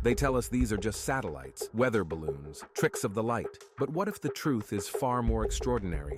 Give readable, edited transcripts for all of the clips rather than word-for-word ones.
They tell us these are just satellites, weather balloons, tricks of the light. But what if the truth is far more extraordinary?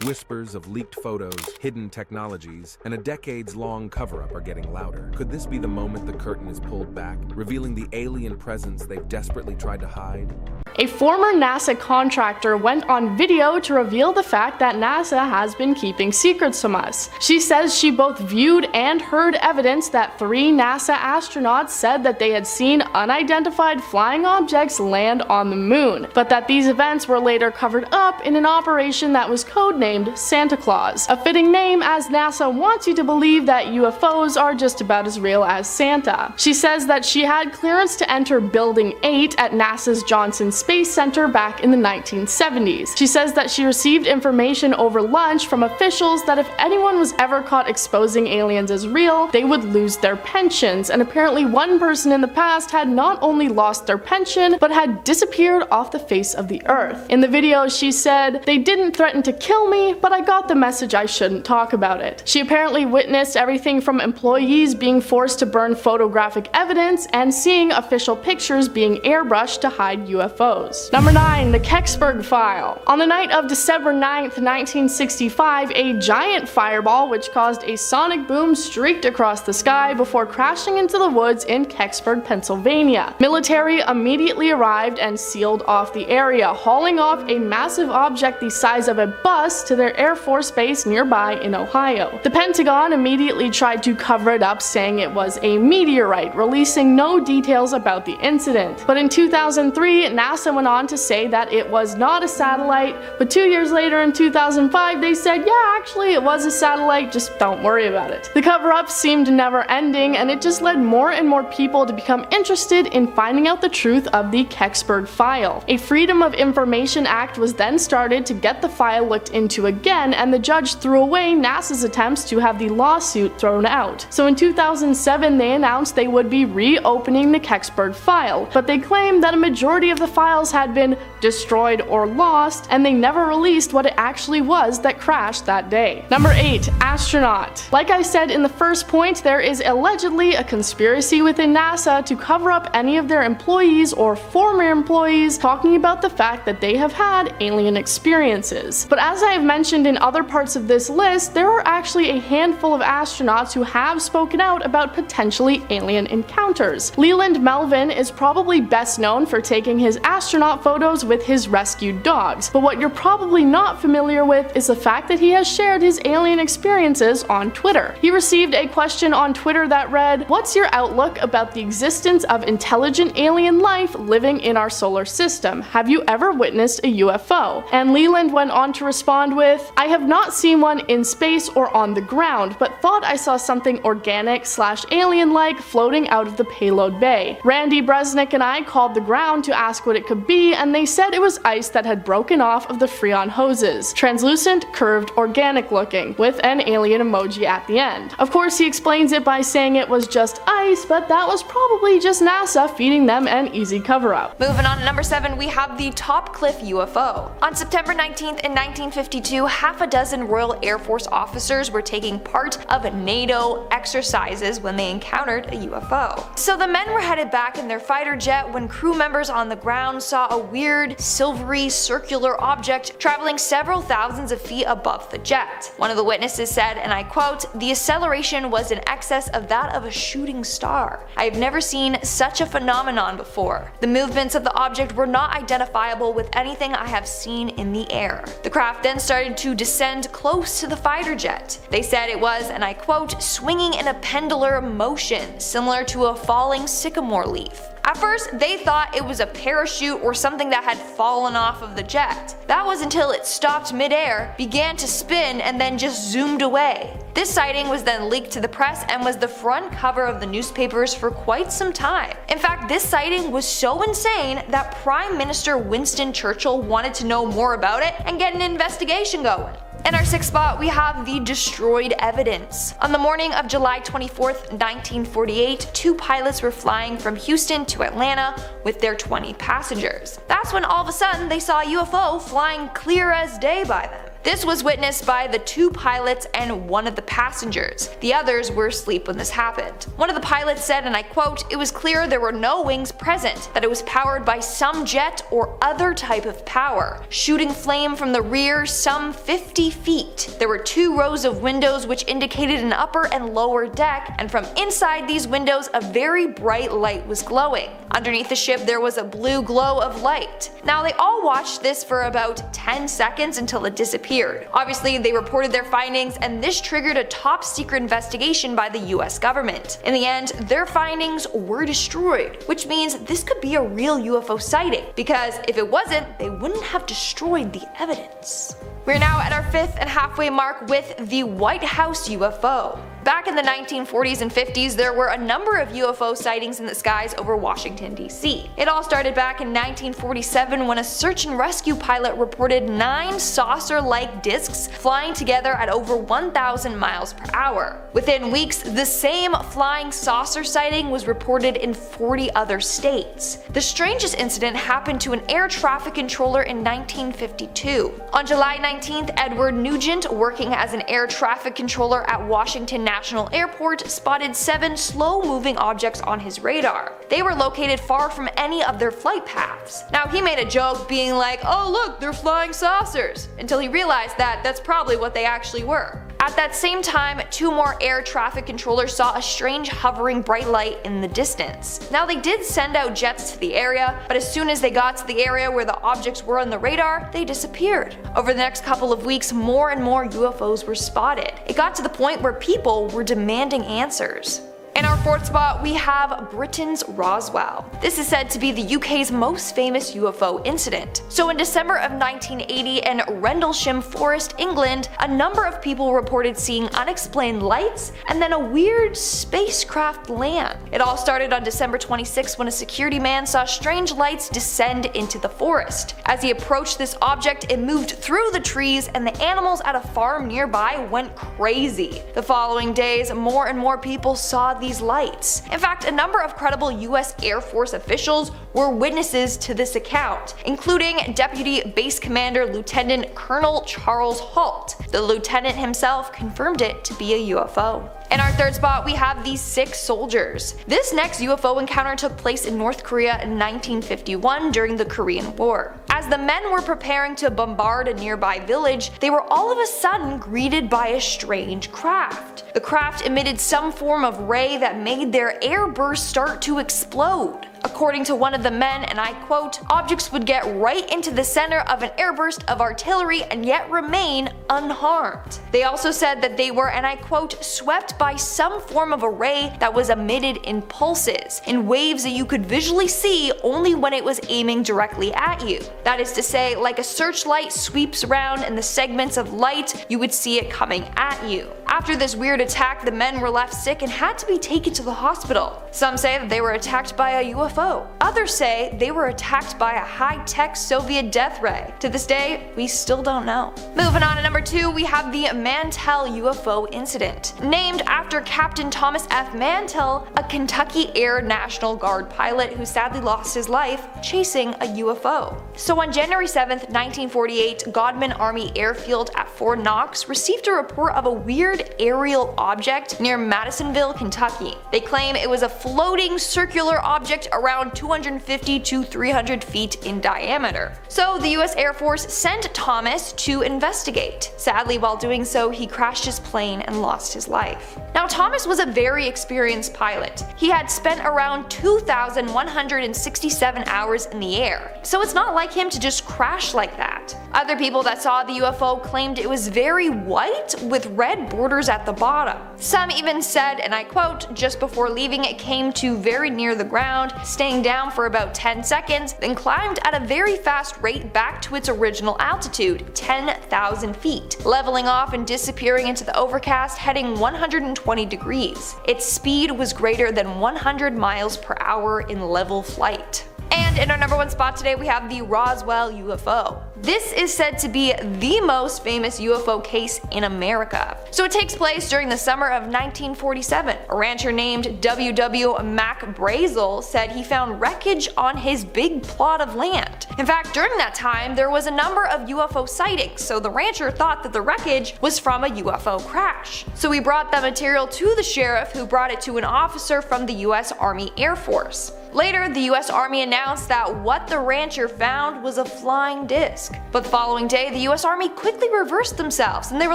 Whispers of leaked photos, hidden technologies, and a decades-long cover-up are getting louder. Could this be the moment the curtain is pulled back, revealing the alien presence they've desperately tried to hide? A former NASA contractor went on video to reveal the fact that NASA has been keeping secrets from us. She says she both viewed and heard evidence that 3 NASA astronauts said that they had seen unidentified flying objects land on the moon, but that these events were later covered up in an operation that was codenamed Santa Claus, a fitting name as NASA wants you to believe that UFOs are just about as real as Santa. She says that she had clearance to enter Building 8 at NASA's Johnson Space Center back in the 1970s. She says that she received information over lunch from officials that if anyone was ever caught exposing aliens as real, they would lose their pensions, and apparently one person in the past had not only lost their pension, but had disappeared off the face of the earth. In the video, she said, "They didn't threaten to kill me, but I got the message I shouldn't talk about it." She apparently witnessed everything from employees being forced to burn photographic evidence and seeing official pictures being airbrushed to hide UFOs. Number 9. The Kecksburg File. On the night of December 9th, 1965, a giant fireball which caused a sonic boom streaked across the sky before crashing into the woods in Kecksburg, Pennsylvania. Military immediately arrived and sealed off the area, hauling off a massive object the size of a bus to their Air Force base nearby in Ohio. The Pentagon immediately tried to cover it up, saying it was a meteorite, releasing no details about the incident. But in 2003, NASA went on to say that it was not a satellite, but 2 years later in 2005 they said, yeah, actually it was a satellite, just don't worry about it. The cover-up seemed never ending, and it just led more and more people to become interested in finding out the truth of the Kecksburg file. A Freedom of Information Act was then started to get the file looked into again, and the judge threw away NASA's attempts to have the lawsuit thrown out. So in 2007 they announced they would be reopening the Kecksburg file, but they claimed that a majority of the files had been destroyed or lost, and they never released what it actually was that crashed that day. Number 8. Astronaut. Like I said in the first point, there is allegedly a conspiracy within NASA to cover up any of their employees or former employees talking about the fact that they have had alien experiences. But as I have mentioned in other parts of this list, there are actually a handful of astronauts who have spoken out about potentially alien encounters. Leland Melvin is probably best known for taking his astronaut photos with his rescued dogs, but what you're probably not familiar with is the fact that he has shared his alien experiences on Twitter. He received a question on Twitter that read, "What's your outlook about the existence of intelligent alien life living in our solar system? Have you ever witnessed a UFO?" And Leland went on to respond with, "I have not seen one in space or on the ground, but thought I saw something organic/alien-like floating out of the payload bay. Randy Bresnick and I called the ground to ask what it could be, and they said it was ice that had broken off of the Freon hoses. Translucent, curved, organic looking, with an alien emoji at the end." Of course, he explains it by saying it was just ice, but that was probably just NASA feeding them an easy cover-up. Moving on to number 7, we have the Topcliffe UFO. On September 19th in 1952, half a dozen Royal Air Force officers were taking part of NATO exercises when they encountered a UFO. So the men were headed back in their fighter jet when crew members on the ground saw a weird, silvery, circular object traveling several thousands of feet above the jet. One of the witnesses said, and I quote, "The acceleration was in excess of that of a shooting star. I have never seen such a phenomenon before. The movements of the object were not identifiable with anything I have seen in the air." The craft then started to descend close to the fighter jet. They said it was, and I quote, "swinging in a pendular motion, similar to a falling sycamore leaf." At first, they thought it was a parachute or something that had fallen off of the jet. That was until it stopped midair, began to spin, and then just zoomed away. This sighting was then leaked to the press and was the front cover of the newspapers for quite some time. In fact, this sighting was so insane that Prime Minister Winston Churchill wanted to know more about it and get an investigation going. In our 6th spot, we have the destroyed evidence. On the morning of July 24th, 1948, 2 pilots were flying from Houston to Atlanta with their 20 passengers. That's when all of a sudden they saw a UFO flying clear as day by them. This was witnessed by the 2 pilots and 1 of the passengers. The others were asleep when this happened. One of the pilots said, and I quote, "It was clear there were no wings present, that it was powered by some jet or other type of power, shooting flame from the rear some 50 feet. There were 2 rows of windows which indicated an upper and lower deck, and from inside these windows a very bright light was glowing. Underneath the ship there was a blue glow of light." Now they all watched this for about 10 seconds until it disappeared. Obviously they reported their findings, and this triggered a top secret investigation by the US government. In the end, their findings were destroyed, which means this could be a real UFO sighting, because if it wasn't, they wouldn't have destroyed the evidence. We're now at our 5th and halfway mark with the White House UFO. Back in the 1940s and 50s, there were a number of UFO sightings in the skies over Washington, D.C. It all started back in 1947 when a search and rescue pilot reported 9 saucer-like discs flying together at over 1,000 miles per hour. Within weeks, the same flying saucer sighting was reported in 40 other states. The strangest incident happened to an air traffic controller in 1952. On July 19th, Edward Nugent, working as an air traffic controller at Washington National Airport, spotted 7 slow-moving objects on his radar. They were located far from any of their flight paths. Now he made a joke being like, "Oh look, they're flying saucers," until he realized that that's probably what they actually were. At that same time, 2 more air traffic controllers saw a strange hovering bright light in the distance. Now they did send out jets to the area, but as soon as they got to the area where the objects were on the radar, they disappeared. Over the next couple of weeks, more and more UFOs were spotted. It got to the point where people were demanding answers. In our 4th spot, we have Britain's Roswell. This is said to be the UK's most famous UFO incident. So in December of 1980 in Rendlesham Forest, England, a number of people reported seeing unexplained lights and then a weird spacecraft land. It all started on December 26 when a security man saw strange lights descend into the forest. As he approached this object, it moved through the trees and the animals at a farm nearby went crazy. The following days, more and more people saw these lights. In fact, a number of credible US Air Force officials were witnesses to this account, including Deputy Base Commander Lieutenant Colonel Charles Halt. The lieutenant himself confirmed it to be a UFO. In our 3rd spot, we have the 6 soldiers. This next UFO encounter took place in North Korea in 1951 during the Korean War. As the men were preparing to bombard a nearby village, they were all of a sudden greeted by a strange craft. The craft emitted some form of ray that made their airburst start to explode. According to one of the men, and I quote, "Objects would get right into the center of an airburst of artillery and yet remain unharmed." They also said that they were, and I quote, "swept by some form of a ray that was emitted in pulses, in waves that you could visually see only when it was aiming directly at you. That is to say, like a searchlight sweeps around and the segments of light, you would see it coming at you." After this weird attack, the men were left sick and had to be taken to the hospital. Some say that they were attacked by a UFO. Others say they were attacked by a high-tech Soviet death ray. To this day, we still don't know. Moving on to number 2, we have the Mantell UFO incident. Named after Captain Thomas F. Mantell, a Kentucky Air National Guard pilot who sadly lost his life chasing a UFO. So on January 7th, 1948, Godman Army Airfield at Fort Knox received a report of a weird aerial object near Madisonville, Kentucky. They claim it was a floating circular object around 250 to 300 feet in diameter. So the US Air Force sent Thomas to investigate. Sadly, while doing so, he crashed his plane and lost his life. Now Thomas was a very experienced pilot. He had spent around 2,167 hours in the air, so it's not like him to just crash like that. Other people that saw the UFO claimed it was very white with red borders at the bottom. Some even said, and I quote, "Just before leaving it came to very near the ground, staying down for about 10 seconds, then climbed at a very fast rate back to its original altitude, 10,000 feet, leveling off and disappearing into the overcast, heading 120 degrees. Its speed was greater than 100 miles per hour in level flight." And in our number 1 spot today, we have the Roswell UFO. This is said to be the most famous UFO case in America. So it takes place during the summer of 1947. A rancher named W.W. Mac Brazel said he found wreckage on his big plot of land. In fact, during that time, there was a number of UFO sightings, so the rancher thought that the wreckage was from a UFO crash. So he brought that material to the sheriff, who brought it to an officer from the US Army Air Force. Later, the US Army announced that what the rancher found was a flying disc. But the following day, the US Army quickly reversed themselves, and they were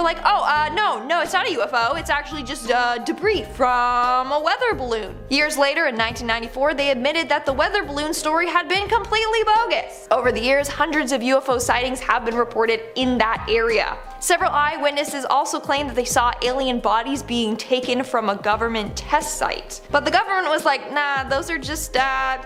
like, no, it's not a UFO, it's actually just debris from a weather balloon. Years later, in 1994, they admitted that the weather balloon story had been completely bogus. Over the years, hundreds of UFO sightings have been reported in that area. Several eyewitnesses also claimed that they saw alien bodies being taken from a government test site. But the government was like, nah, those are just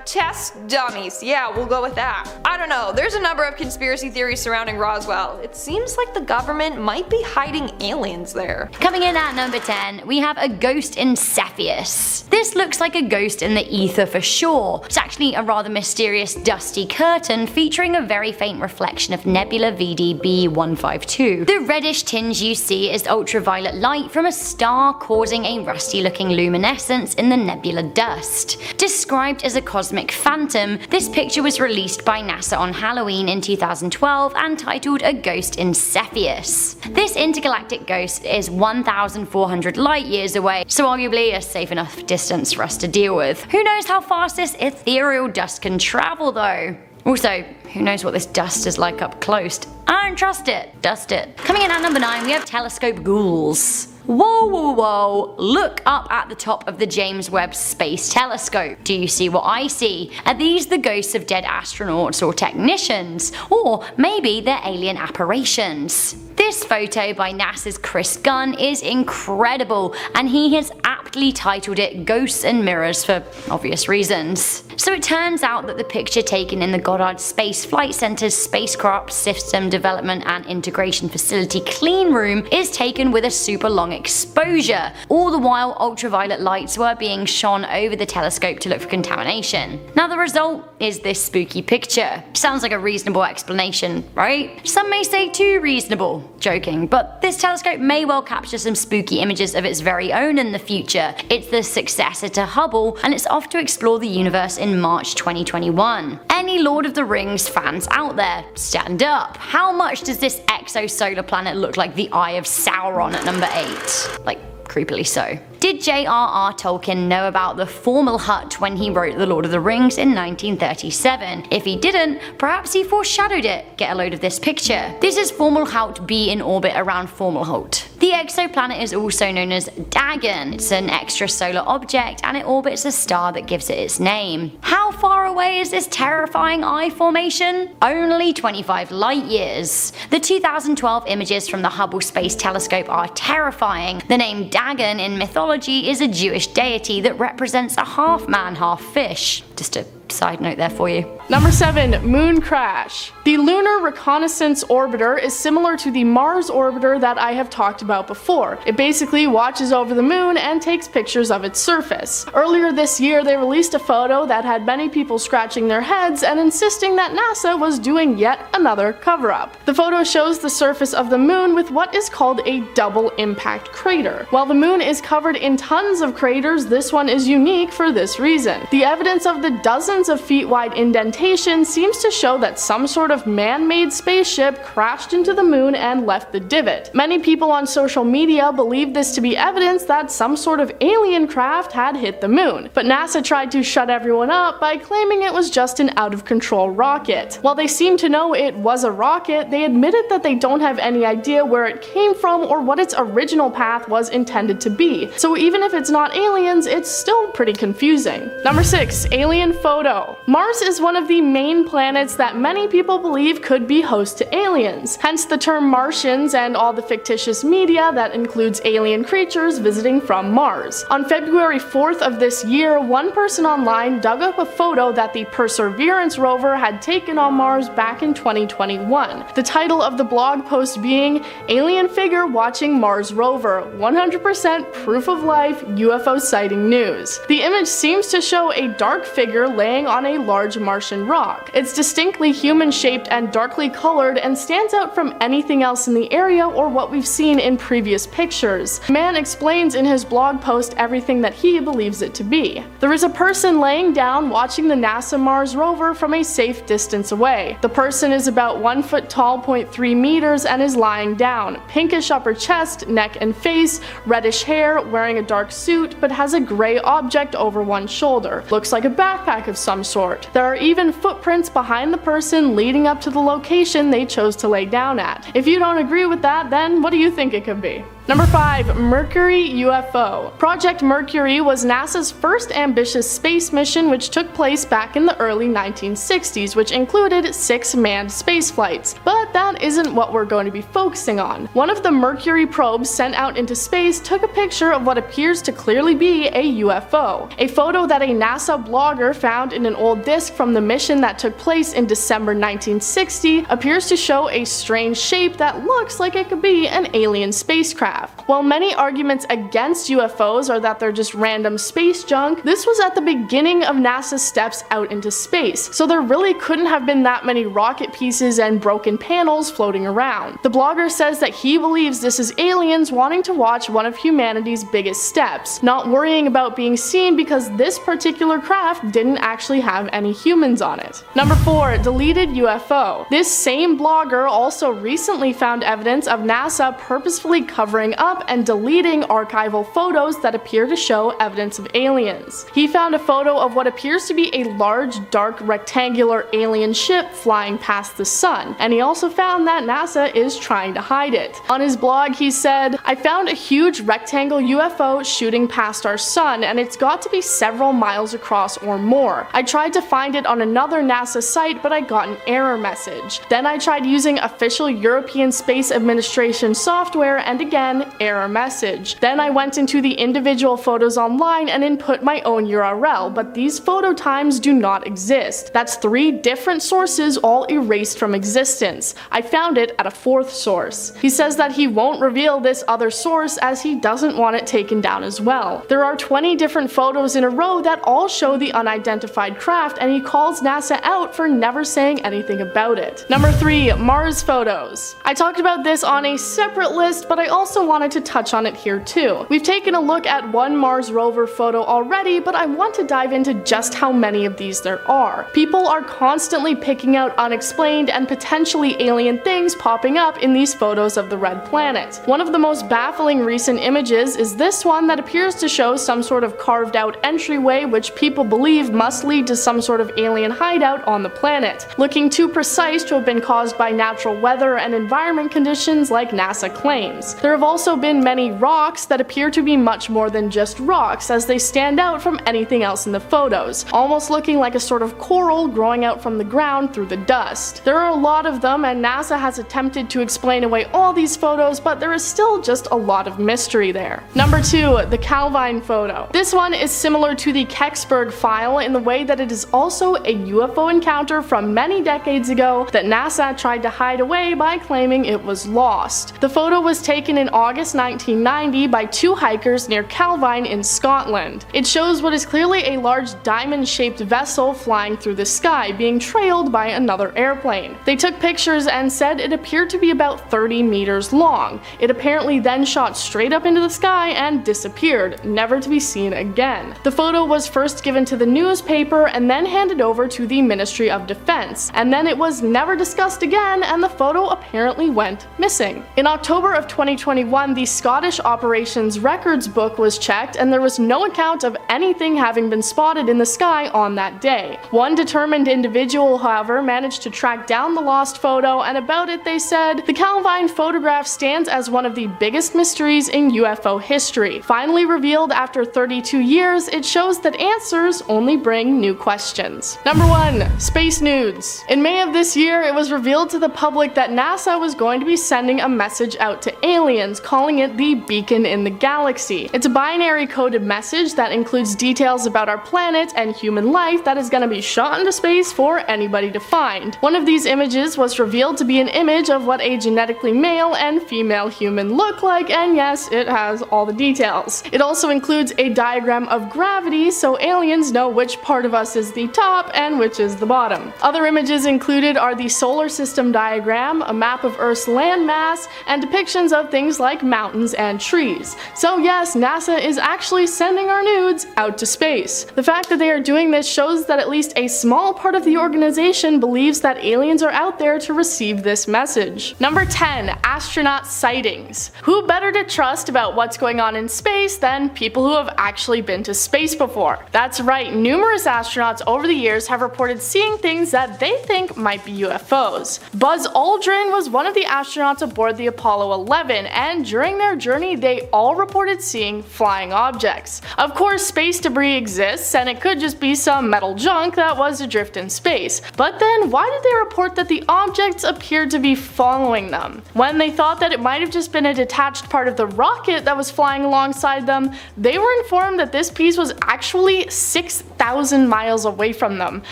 test dummies. Yeah, we'll go with that. I don't know, there's a number of conspiracy theories surrounding Roswell. It seems like the government might be hiding aliens there. Coming in at number 10, we have a ghost in Cepheus. This looks like a ghost in the ether for sure. It's actually a rather mysterious dusty curtain featuring a very faint reflection of nebula VDB 152. The reddish tinge you see is ultraviolet light from a star causing a rusty looking luminescence in the nebula dust. Described as a cosmic phantom, this picture was released by NASA on Halloween in 2012 and titled A Ghost in Cepheus. This intergalactic ghost is 1,400 light years away, so arguably a safe enough distance for us to deal with. Who knows how fast this ethereal dust can travel though? Also, who knows what this dust is like up close? I don't trust it. Dust it. Coming in at number 9, we have telescope ghouls. Whoa, look up at the top of the James Webb Space Telescope. Do you see what I see? Are these the ghosts of dead astronauts or technicians? Or maybe they're alien apparitions? This photo by NASA's Chris Gunn is incredible, and he has aptly titled it Ghosts and Mirrors for obvious reasons. So it turns out that the picture taken in the Goddard Space Flight Center's Spacecraft System Development and Integration Facility clean room is taken with a super long exposure. All the while, ultraviolet lights were being shone over the telescope to look for contamination. Now the result is this spooky picture. Sounds like a reasonable explanation, right? Some may say too reasonable. Joking, but this telescope may well capture some spooky images of its very own in the future. It's the successor to Hubble, and it's off to explore the universe in March 2021. Any Lord of the Rings fans out there, stand up. How much does this exosolar planet look like the Eye of Sauron at number 8? Like, creepily so. Did J.R.R. Tolkien know about the formal hut when he wrote The Lord of the Rings in 1937? If he didn't, perhaps he foreshadowed it. Get a load of this picture. This is Fomalhaut b in orbit around Fomalhaut. The exoplanet is also known as Dagon. It's an extrasolar object and it orbits a star that gives it its name. How far away is this terrifying eye formation? Only 25 light years. The 2012 images from the Hubble Space Telescope are terrifying. The name Dagon in mythology is a Jewish deity that represents a half man, half fish. Just a side note there for you. Number 7. Moon crash. The Lunar Reconnaissance Orbiter is similar to the Mars Orbiter that I have talked about before. It basically watches over the moon and takes pictures of its surface. Earlier this year, they released a photo that had many people scratching their heads and insisting that NASA was doing yet another cover-up. The photo shows the surface of the moon with what is called a double impact crater. While the moon is covered in tons of craters, this one is unique for this reason. The evidence of the dozens of feet wide indentation seems to show that some sort of man-made spaceship crashed into the moon and left the divot. Many people on social media believe this to be evidence that some sort of alien craft had hit the moon, but NASA tried to shut everyone up by claiming it was just an out-of-control rocket. While they seem to know it was a rocket, they admitted that they don't have any idea where it came from or what its original path was intended to be. So even if it's not aliens, it's still pretty confusing. Number 6. Alien photo. Mars is one of the main planets that many people believe could be host to aliens, hence the term Martians and all the fictitious media that includes alien creatures visiting from Mars. On February 4th of this year, one person online dug up a photo that the Perseverance rover had taken on Mars back in 2021. The title of the blog post being Alien Figure Watching Mars Rover, 100% proof of life UFO sighting news. The image seems to show a dark figure laying laying on a large Martian rock. It's distinctly human-shaped and darkly colored and stands out from anything else in the area or what we've seen in previous pictures. The man explains in his blog post everything that he believes it to be. There is a person laying down watching the NASA Mars rover from a safe distance away. The person is about 1 foot tall, 0.3 meters, and is lying down. Pinkish upper chest, neck and face, reddish hair, wearing a dark suit, but has a gray object over one shoulder. Looks like a backpack of some sort. There are even footprints behind the person leading up to the location they chose to lay down at. If you don't agree with that, then what do you think it could be? Number 5. Mercury UFO. Project Mercury was NASA's first ambitious space mission, which took place back in the early 1960s, which included 6 manned space flights. But that isn't what we're going to be focusing on. One of the Mercury probes sent out into space took a picture of what appears to clearly be a UFO. A photo that a NASA blogger found in an old disk from the mission that took place in December 1960 appears to show a strange shape that looks like it could be an alien spacecraft. While many arguments against UFOs are that they're just random space junk, this was at the beginning of NASA's steps out into space, so there really couldn't have been that many rocket pieces and broken panels floating around. The blogger says that he believes this is aliens wanting to watch one of humanity's biggest steps, not worrying about being seen because this particular craft didn't actually have any humans on it. Number 4. Deleted UFO. This same blogger also recently found evidence of NASA purposefully covering up and deleting archival photos that appear to show evidence of aliens. He found a photo of what appears to be a large, dark, rectangular alien ship flying past the sun, and he also found that NASA is trying to hide it. On his blog, he said, "I found a huge rectangle UFO shooting past our sun, and it's got to be several miles across or more. I tried to find it on another NASA site, but I got an error message. Then I tried using official European Space Administration software, and again, error message. Then I went into the individual photos online and input my own URL, but these photo times do not exist. That's 3 different sources all erased from existence. I found it at a 4th source." He says that he won't reveal this other source as he doesn't want it taken down as well. There are 20 different photos in a row that all show the unidentified craft, and he calls NASA out for never saying anything about it. Number 3. Mars photos. I talked about this on a separate list, but I also wanted to touch on it here too. We've taken a look at one Mars rover photo already, but I want to dive into just how many of these there are. People are constantly picking out unexplained and potentially alien things popping up in these photos of the red planet. One of the most baffling recent images is this one that appears to show some sort of carved out entryway which people believe must lead to some sort of alien hideout on the planet, looking too precise to have been caused by natural weather and environment conditions like NASA claims. There have also been many rocks that appear to be much more than just rocks, as they stand out from anything else in the photos, almost looking like a sort of coral growing out from the ground through the dust. There are a lot of them, and NASA has attempted to explain away all these photos, but there is still just a lot of mystery there. Number 2. The Calvine photo. This one is similar to the Kecksburg file in the way that it is also a UFO encounter from many decades ago that NASA tried to hide away by claiming it was lost. The photo was taken in August 1990 by 2 hikers near Calvine in Scotland. It shows what is clearly a large diamond-shaped vessel flying through the sky, being trailed by another airplane. They took pictures and said it appeared to be about 30 meters long. It apparently then shot straight up into the sky and disappeared, never to be seen again. The photo was first given to the newspaper and then handed over to the Ministry of Defense, and then it was never discussed again, and the photo apparently went missing. In October of 2021, the Scottish Operations Records book was checked, and there was no account of anything having been spotted in the sky on that day. One determined individual, however, managed to track down the lost photo, and about it they said, "The Calvine photograph stands as one of the biggest mysteries in UFO history. Finally revealed after 32 years, it shows that answers only bring new questions." Number 1. Space nudes. In May of this year, it was revealed to the public that NASA was going to be sending a message out to aliens aliens, calling it the beacon in the galaxy. It's a binary coded message that includes details about our planet and human life that is going to be shot into space for anybody to find. One of these images was revealed to be an image of what a genetically male and female human look like, and yes, it has all the details. It also includes a diagram of gravity so aliens know which part of us is the top and which is the bottom. Other images included are the solar system diagram, a map of Earth's landmass, and depictions of things like mountains and trees. So yes, NASA is actually sending our nudes out to space. The fact that they are doing this shows that at least a small part of the organization believes that aliens are out there to receive this message. Number 10. Astronaut sightings. Who better to trust about what's going on in space than people who have actually been to space before? That's right, numerous astronauts over the years have reported seeing things that they think might be UFOs. Buzz Aldrin was one of the astronauts aboard the Apollo 11, and during their journey they all reported seeing flying objects. Of course, space debris exists, and it could just be some metal junk that was adrift in space. But then why did they report that the objects appeared to be following them? When they thought that it might have just been a detached part of the rocket that was flying alongside them, they were informed that this piece was actually 6,000 miles away from them,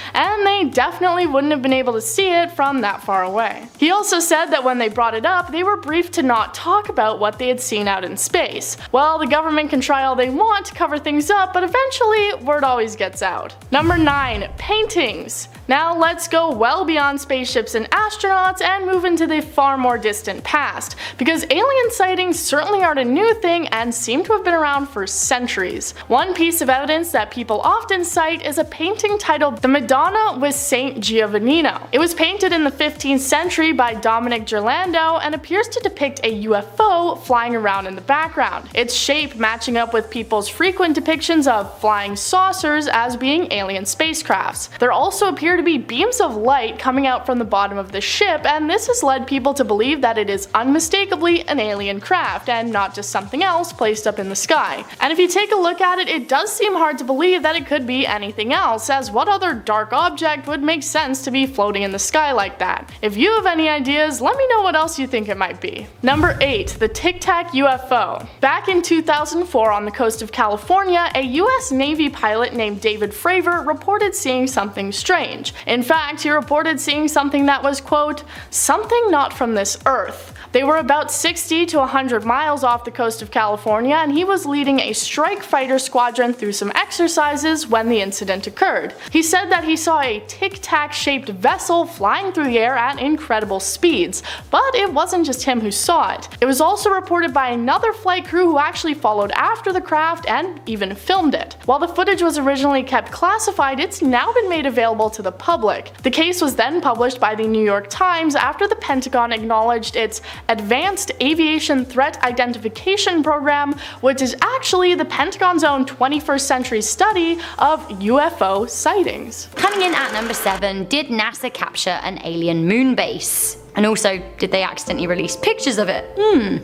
and they definitely wouldn't have been able to see it from that far away. He also said that when they brought it up, they were briefed to not talk about what they had seen out in space. Well, the government can try all they want to cover things up, but eventually word always gets out. Number 9. Paintings. Now let's go well beyond spaceships and astronauts and move into the far more distant past, because alien sightings certainly aren't a new thing and seem to have been around for centuries. One piece of evidence that people often cite is a painting titled The Madonna with Saint Giovannino. It was painted in the 15th century by Dominic Ghirlandaio and appears to depict a UFO flying around in the background, its shape matching up with people's frequent depictions of flying saucers as being alien spacecrafts. There also appear to be beams of light coming out from the bottom of the ship, and this has led people to believe that it is unmistakably an alien craft and not just something else placed up in the sky. And if you take a look at it, it does seem hard to believe that it could be anything else, as what other dark object would make sense to be floating in the sky like that? If you have any ideas, let me know what else you think it might be. Number 8. The Tic Tac UFO. Back in 2004 on the coast of California, a US Navy pilot named David Fravor reported seeing something strange. In fact, he reported seeing something that was, quote, something not from this earth. They were about 60 to 100 miles off the coast of California, and he was leading a strike fighter squadron through some exercises when the incident occurred. He said that he saw a tic-tac shaped vessel flying through the air at incredible speeds, but it wasn't just him who saw it. It was also reported by another flight crew who actually followed after the craft and even filmed it. While the footage was originally kept classified, it's now been made available to the public. The case was then published by the New York Times after the Pentagon acknowledged its Advanced Aviation Threat Identification Program, which is actually the Pentagon's own 21st century study of UFO sightings. Coming in at number 7, did NASA capture an alien moon base? And also, did they accidentally release pictures of it?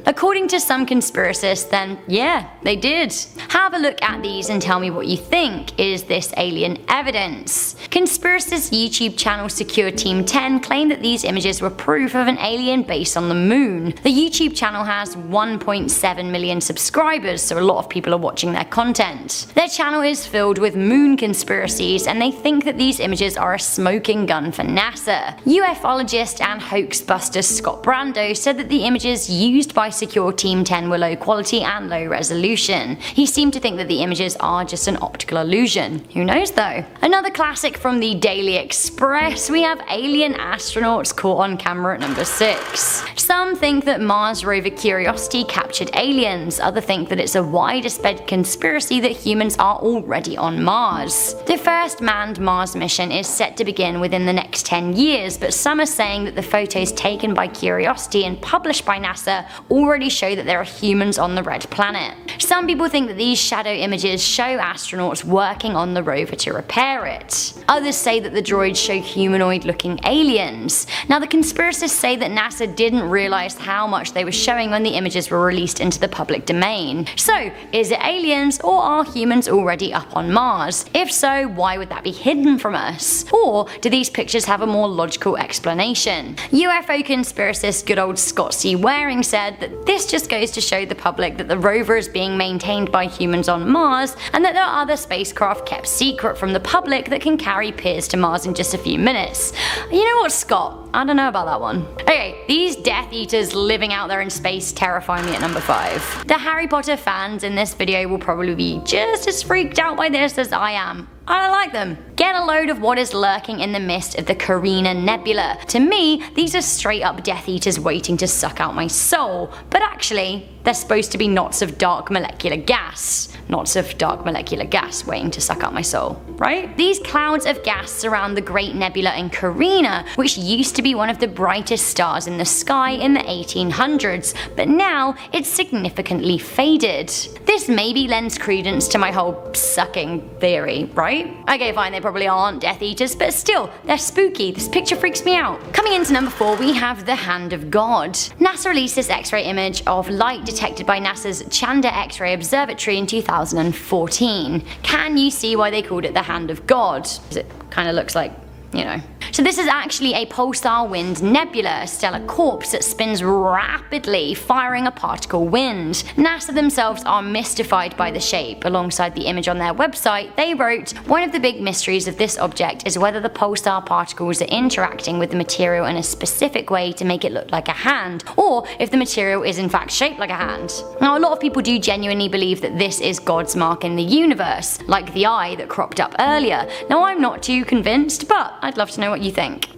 According to some conspiracists, then yeah, they did. Have a look at these and tell me what you think. Is this alien evidence? Conspiracist YouTube channel Secure Team 10 claimed that these images were proof of an alien base on the moon. The YouTube channel has 1.7 million subscribers, so a lot of people are watching their content. Their channel is filled with moon conspiracies, and they think that these images are a smoking gun for NASA. UFologist and hoax buster Scott Brando said that the images used by Secure Team 10 were low quality and low resolution. He seemed to think that the images are just an optical illusion. Who knows though? Another classic from the Daily Express, we have alien astronauts caught on camera at number 6. Some think that Mars rover Curiosity captured aliens, others think that it's a widespread conspiracy that humans are already on Mars. The first manned Mars mission is set to begin within the next 10 years, but some are saying that the photos taken by Curiosity and published by NASA already show that there are humans on the red planet. Some people think that these shadow images show astronauts working on the rover to repair it. Others say that the droids show humanoid looking aliens. Now the conspiracists say that NASA didn't realize how much they were showing when the images were released into the public domain. So is it aliens, or are humans already up on Mars? If so, why would that be hidden from us? Or do these pictures have a more logical explanation? UFO conspiracist good old Scott C. Waring said that this just goes to show the public that the rover is being maintained by humans on Mars, and that there are other spacecraft kept secret from the public that can carry peers to Mars in just a few minutes. You know what, Scott? I don't know about that one. Okay, these Death Eaters living out there in space terrify me at number 5. The Harry Potter fans in this video will probably be just as freaked out by this as I am. I don't like them. Get a load of what is lurking in the mist of the Carina Nebula. To me, these are straight up Death Eaters waiting to suck out my soul, but actually, they're supposed to be knots of dark molecular gas. Knots of dark molecular gas waiting to suck out my soul, right? These clouds of gas surround the Great Nebula in Carina, which used to be one of the brightest stars in the sky in the 1800s, but now it's significantly faded. This maybe lends credence to my whole sucking theory, right? Okay, fine, they probably aren't Death Eaters, but still, they're spooky. This picture freaks me out. Coming into number 4, we have the Hand of God. NASA released this X-ray image of light detected by NASA's Chandra X-ray Observatory in 2014. Can you see why they called it the Hand of God? Because it kind of looks like, you know. So this is actually a pulsar wind nebula, a stellar corpse that spins rapidly, firing a particle wind. NASA themselves are mystified by the shape. Alongside the image on their website, they wrote, "One of the big mysteries of this object is whether the pulsar particles are interacting with the material in a specific way to make it look like a hand, or if the material is in fact shaped like a hand." Now, a lot of people do genuinely believe that this is God's mark in the universe, like the eye that cropped up earlier. Now, I'm not too convinced, but I'd love to know what you think.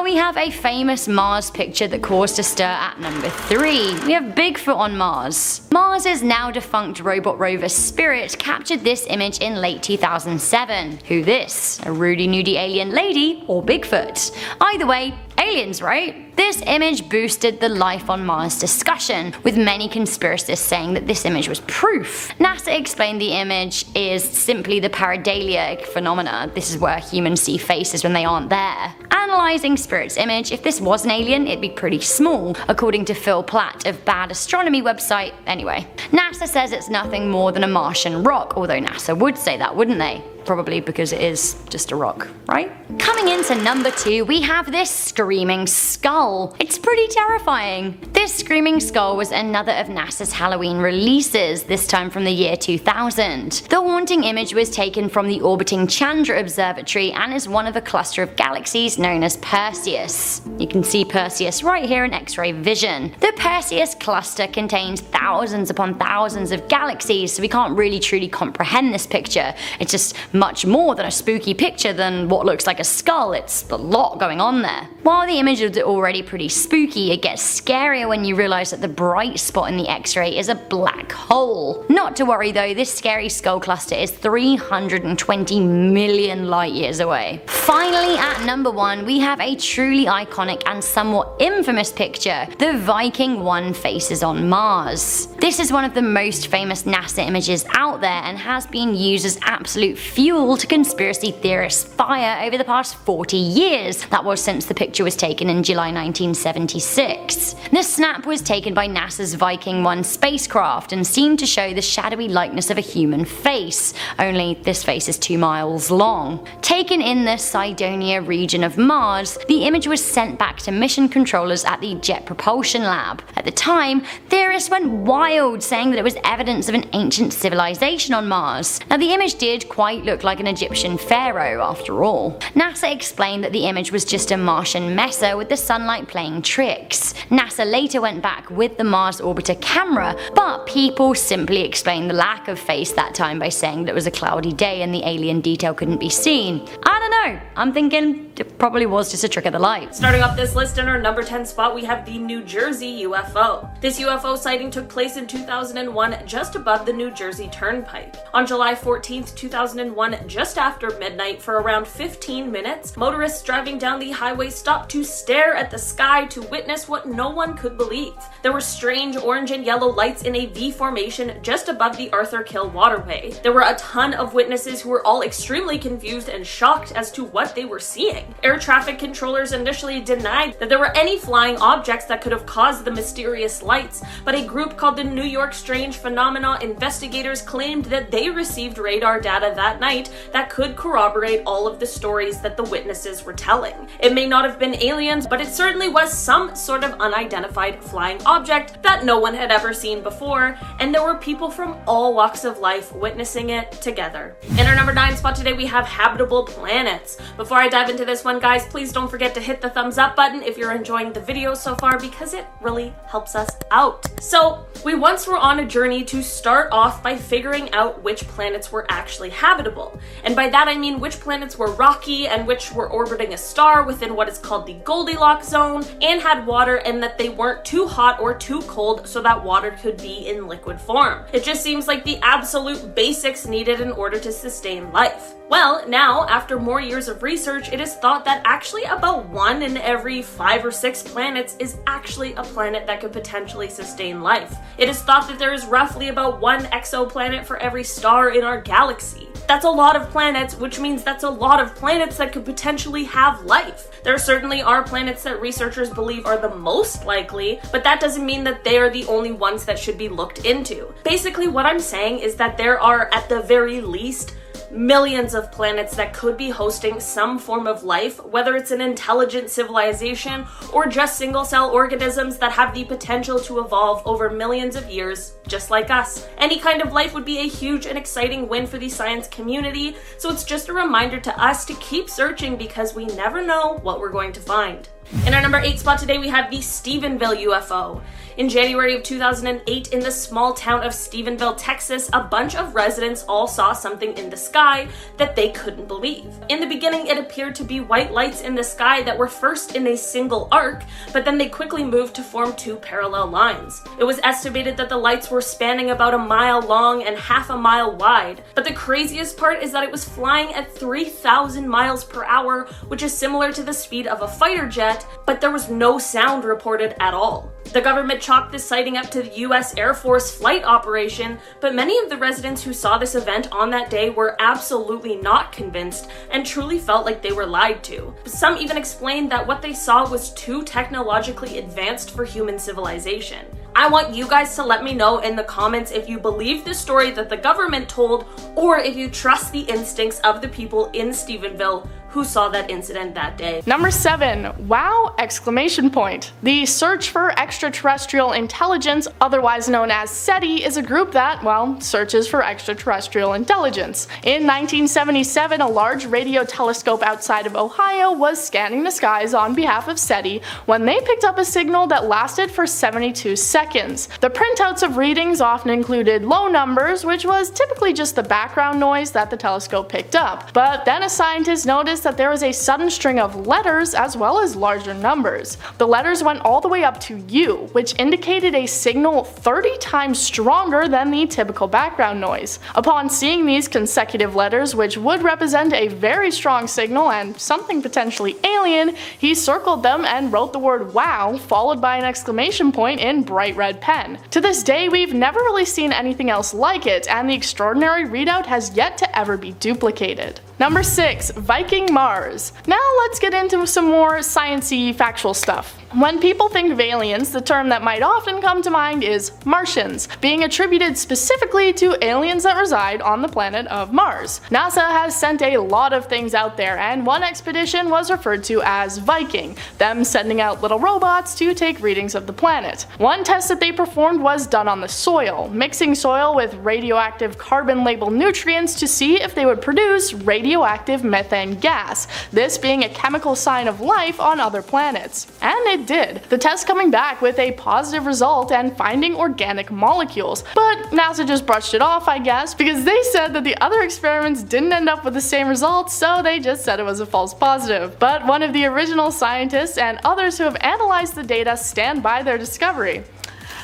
We have a famous Mars picture that caused a stir at number 3. We have Bigfoot on Mars. Mars's now defunct robot rover Spirit captured this image in late 2007. Who this? A Rudy Nudie alien lady or Bigfoot? Either way, aliens, right? This image boosted the life on Mars discussion, with many conspiracists saying that this image was proof. NASA explained the image is simply the pareidolia phenomena. This is where humans see faces when they aren't there. Analyzing Spirit's image, if this was an alien, it'd be pretty small, according to Phil Platt of Bad Astronomy website. Anyway, NASA says it's nothing more than a Martian rock, although NASA would say that, wouldn't they? Probably because it is just a rock, right? Coming into number 2, we have this screaming skull. It's pretty terrifying. This screaming skull was another of NASA's Halloween releases, this time from the year 2000. The haunting image was taken from the orbiting Chandra Observatory and is one of a cluster of galaxies known as Perseus. You can see Perseus right here in X-ray vision. The Perseus cluster contains thousands upon thousands of galaxies, so we can't really truly comprehend this picture. It's just much more than a spooky picture than what looks like a skull. It's a lot going on there. While the image is already pretty spooky, it gets scarier when you realize that the bright spot in the X-ray is a black hole. Not to worry though, this scary skull cluster is 320 million light years away. Finally, at number 1, we have a truly iconic and somewhat infamous picture, the Viking 1 faces on Mars. This is one of the most famous NASA images out there and has been used as absolute fuel to conspiracy theorists' fire over the past 40 years. That was since the picture was taken in July 1976. The snap was taken by NASA's Viking 1 spacecraft and seemed to show the shadowy likeness of a human face, only this face is 2 miles long. Taken in the Cydonia region of Mars, the image was sent back to mission controllers at the Jet Propulsion Lab. At the time, theorists went wild, saying that it was evidence of an ancient civilization on Mars. Now, the image did quite look like an Egyptian pharaoh after all. NASA explained that the image was just a Martian messer with the sunlight playing tricks. NASA later went back with the Mars orbiter camera, but people simply explained the lack of face that time by saying that it was a cloudy day and the alien detail couldn't be seen. I don't know, I'm thinking it probably was just a trick of the light. Starting off this list in our number 10 spot, we have the New Jersey UFO. This UFO sighting took place in 2001 just above the New Jersey Turnpike. On July 14th, 2001, just after midnight, for around 15 minutes, motorists driving down the highway stopped to stare at the sky to witness what no one could believe. There were strange orange and yellow lights in a V formation just above the Arthur Kill waterway. There were a ton of witnesses who were all extremely confused and shocked as to what they were seeing. flying. Air traffic controllers initially denied that there were any flying objects that could have caused the mysterious lights, but a group called the New York Strange Phenomena investigators claimed that they received radar data that night that could corroborate all of the stories that the witnesses were telling. It may not have been aliens, but it certainly was some sort of unidentified flying object that no one had ever seen before, and there were people from all walks of life witnessing it together. In our number 9 spot today, we have habitable planets. Before I dive into this one, guys, please don't forget to hit the thumbs up button if you're enjoying the video so far, because it really helps us out. So, we once were on a journey to start off by figuring out which planets were actually habitable. And by that I mean which planets were rocky and which were orbiting a star within what is called the Goldilocks zone and had water, and that they weren't too hot or too cold so that water could be in liquid form. It just seems like the absolute basics needed in order to sustain life. Well, now, after more years of research, it is thought that actually about 1 in every 5 or 6 planets is actually a planet that could potentially sustain life. It is thought that there is roughly about 1 exoplanet for every star in our galaxy. That's a lot of planets, which means that's a lot of planets that could potentially have life. There certainly are planets that researchers believe are the most likely, but that doesn't mean that they are the only ones that should be looked into. Basically, what I'm saying is that there are, at the very least, millions of planets that could be hosting some form of life, whether it's an intelligent civilization or just single-cell organisms that have the potential to evolve over millions of years, just like us. Any kind of life would be a huge and exciting win for the science community, so it's just a reminder to us to keep searching, because we never know what we're going to find. In our number 8 spot today, we have the Stephenville UFO. In January of 2008, in the small town of Stephenville, Texas, a bunch of residents all saw something in the sky that they couldn't believe. In the beginning, it appeared to be white lights in the sky that were first in a single arc, but then they quickly moved to form 2 parallel lines. It was estimated that the lights were spanning about a mile long and half a mile wide, but the craziest part is that it was flying at 3,000 miles per hour, which is similar to the speed of a fighter jet, but there was no sound reported at all. The government chalked this sighting up to the US Air Force flight operation, but many of the residents who saw this event on that day were absolutely not convinced and truly felt like they were lied to. Some even explained that what they saw was too technologically advanced for human civilization. I want you guys to let me know in the comments if you believe the story that the government told, or if you trust the instincts of the people in Stephenville who saw that incident that day. Number 7, wow! Exclamation point. The Search for Extraterrestrial Intelligence, otherwise known as SETI, is a group that, well, searches for extraterrestrial intelligence. In 1977, a large radio telescope outside of Ohio was scanning the skies on behalf of SETI when they picked up a signal that lasted for 72 seconds. The printouts of readings often included low numbers, which was typically just the background noise that the telescope picked up. But then a scientist noticed that there was a sudden string of letters as well as larger numbers. The letters went all the way up to U, which indicated a signal 30 times stronger than the typical background noise. Upon seeing these consecutive letters, which would represent a very strong signal and something potentially alien, he circled them and wrote the word wow, followed by an exclamation point in bright red pen. To this day, we've never really seen anything else like it, and the extraordinary readout has yet to ever be duplicated. Number 6, Viking Mars. Now let's get into some more science-y factual stuff. When people think of aliens, the term that might often come to mind is Martians, being attributed specifically to aliens that reside on the planet of Mars. NASA has sent a lot of things out there, and one expedition was referred to as Viking, them sending out little robots to take readings of the planet. One test that they performed was done on the soil, mixing soil with radioactive carbon-labeled nutrients to see if they would produce radioactive methane gas, this being a chemical sign of life on other planets. And it did. The test coming back with a positive result and finding organic molecules, but NASA just brushed it off, I guess, because they said that the other experiments didn't end up with the same results, so they just said it was a false positive. But one of the original scientists and others who have analyzed the data stand by their discovery.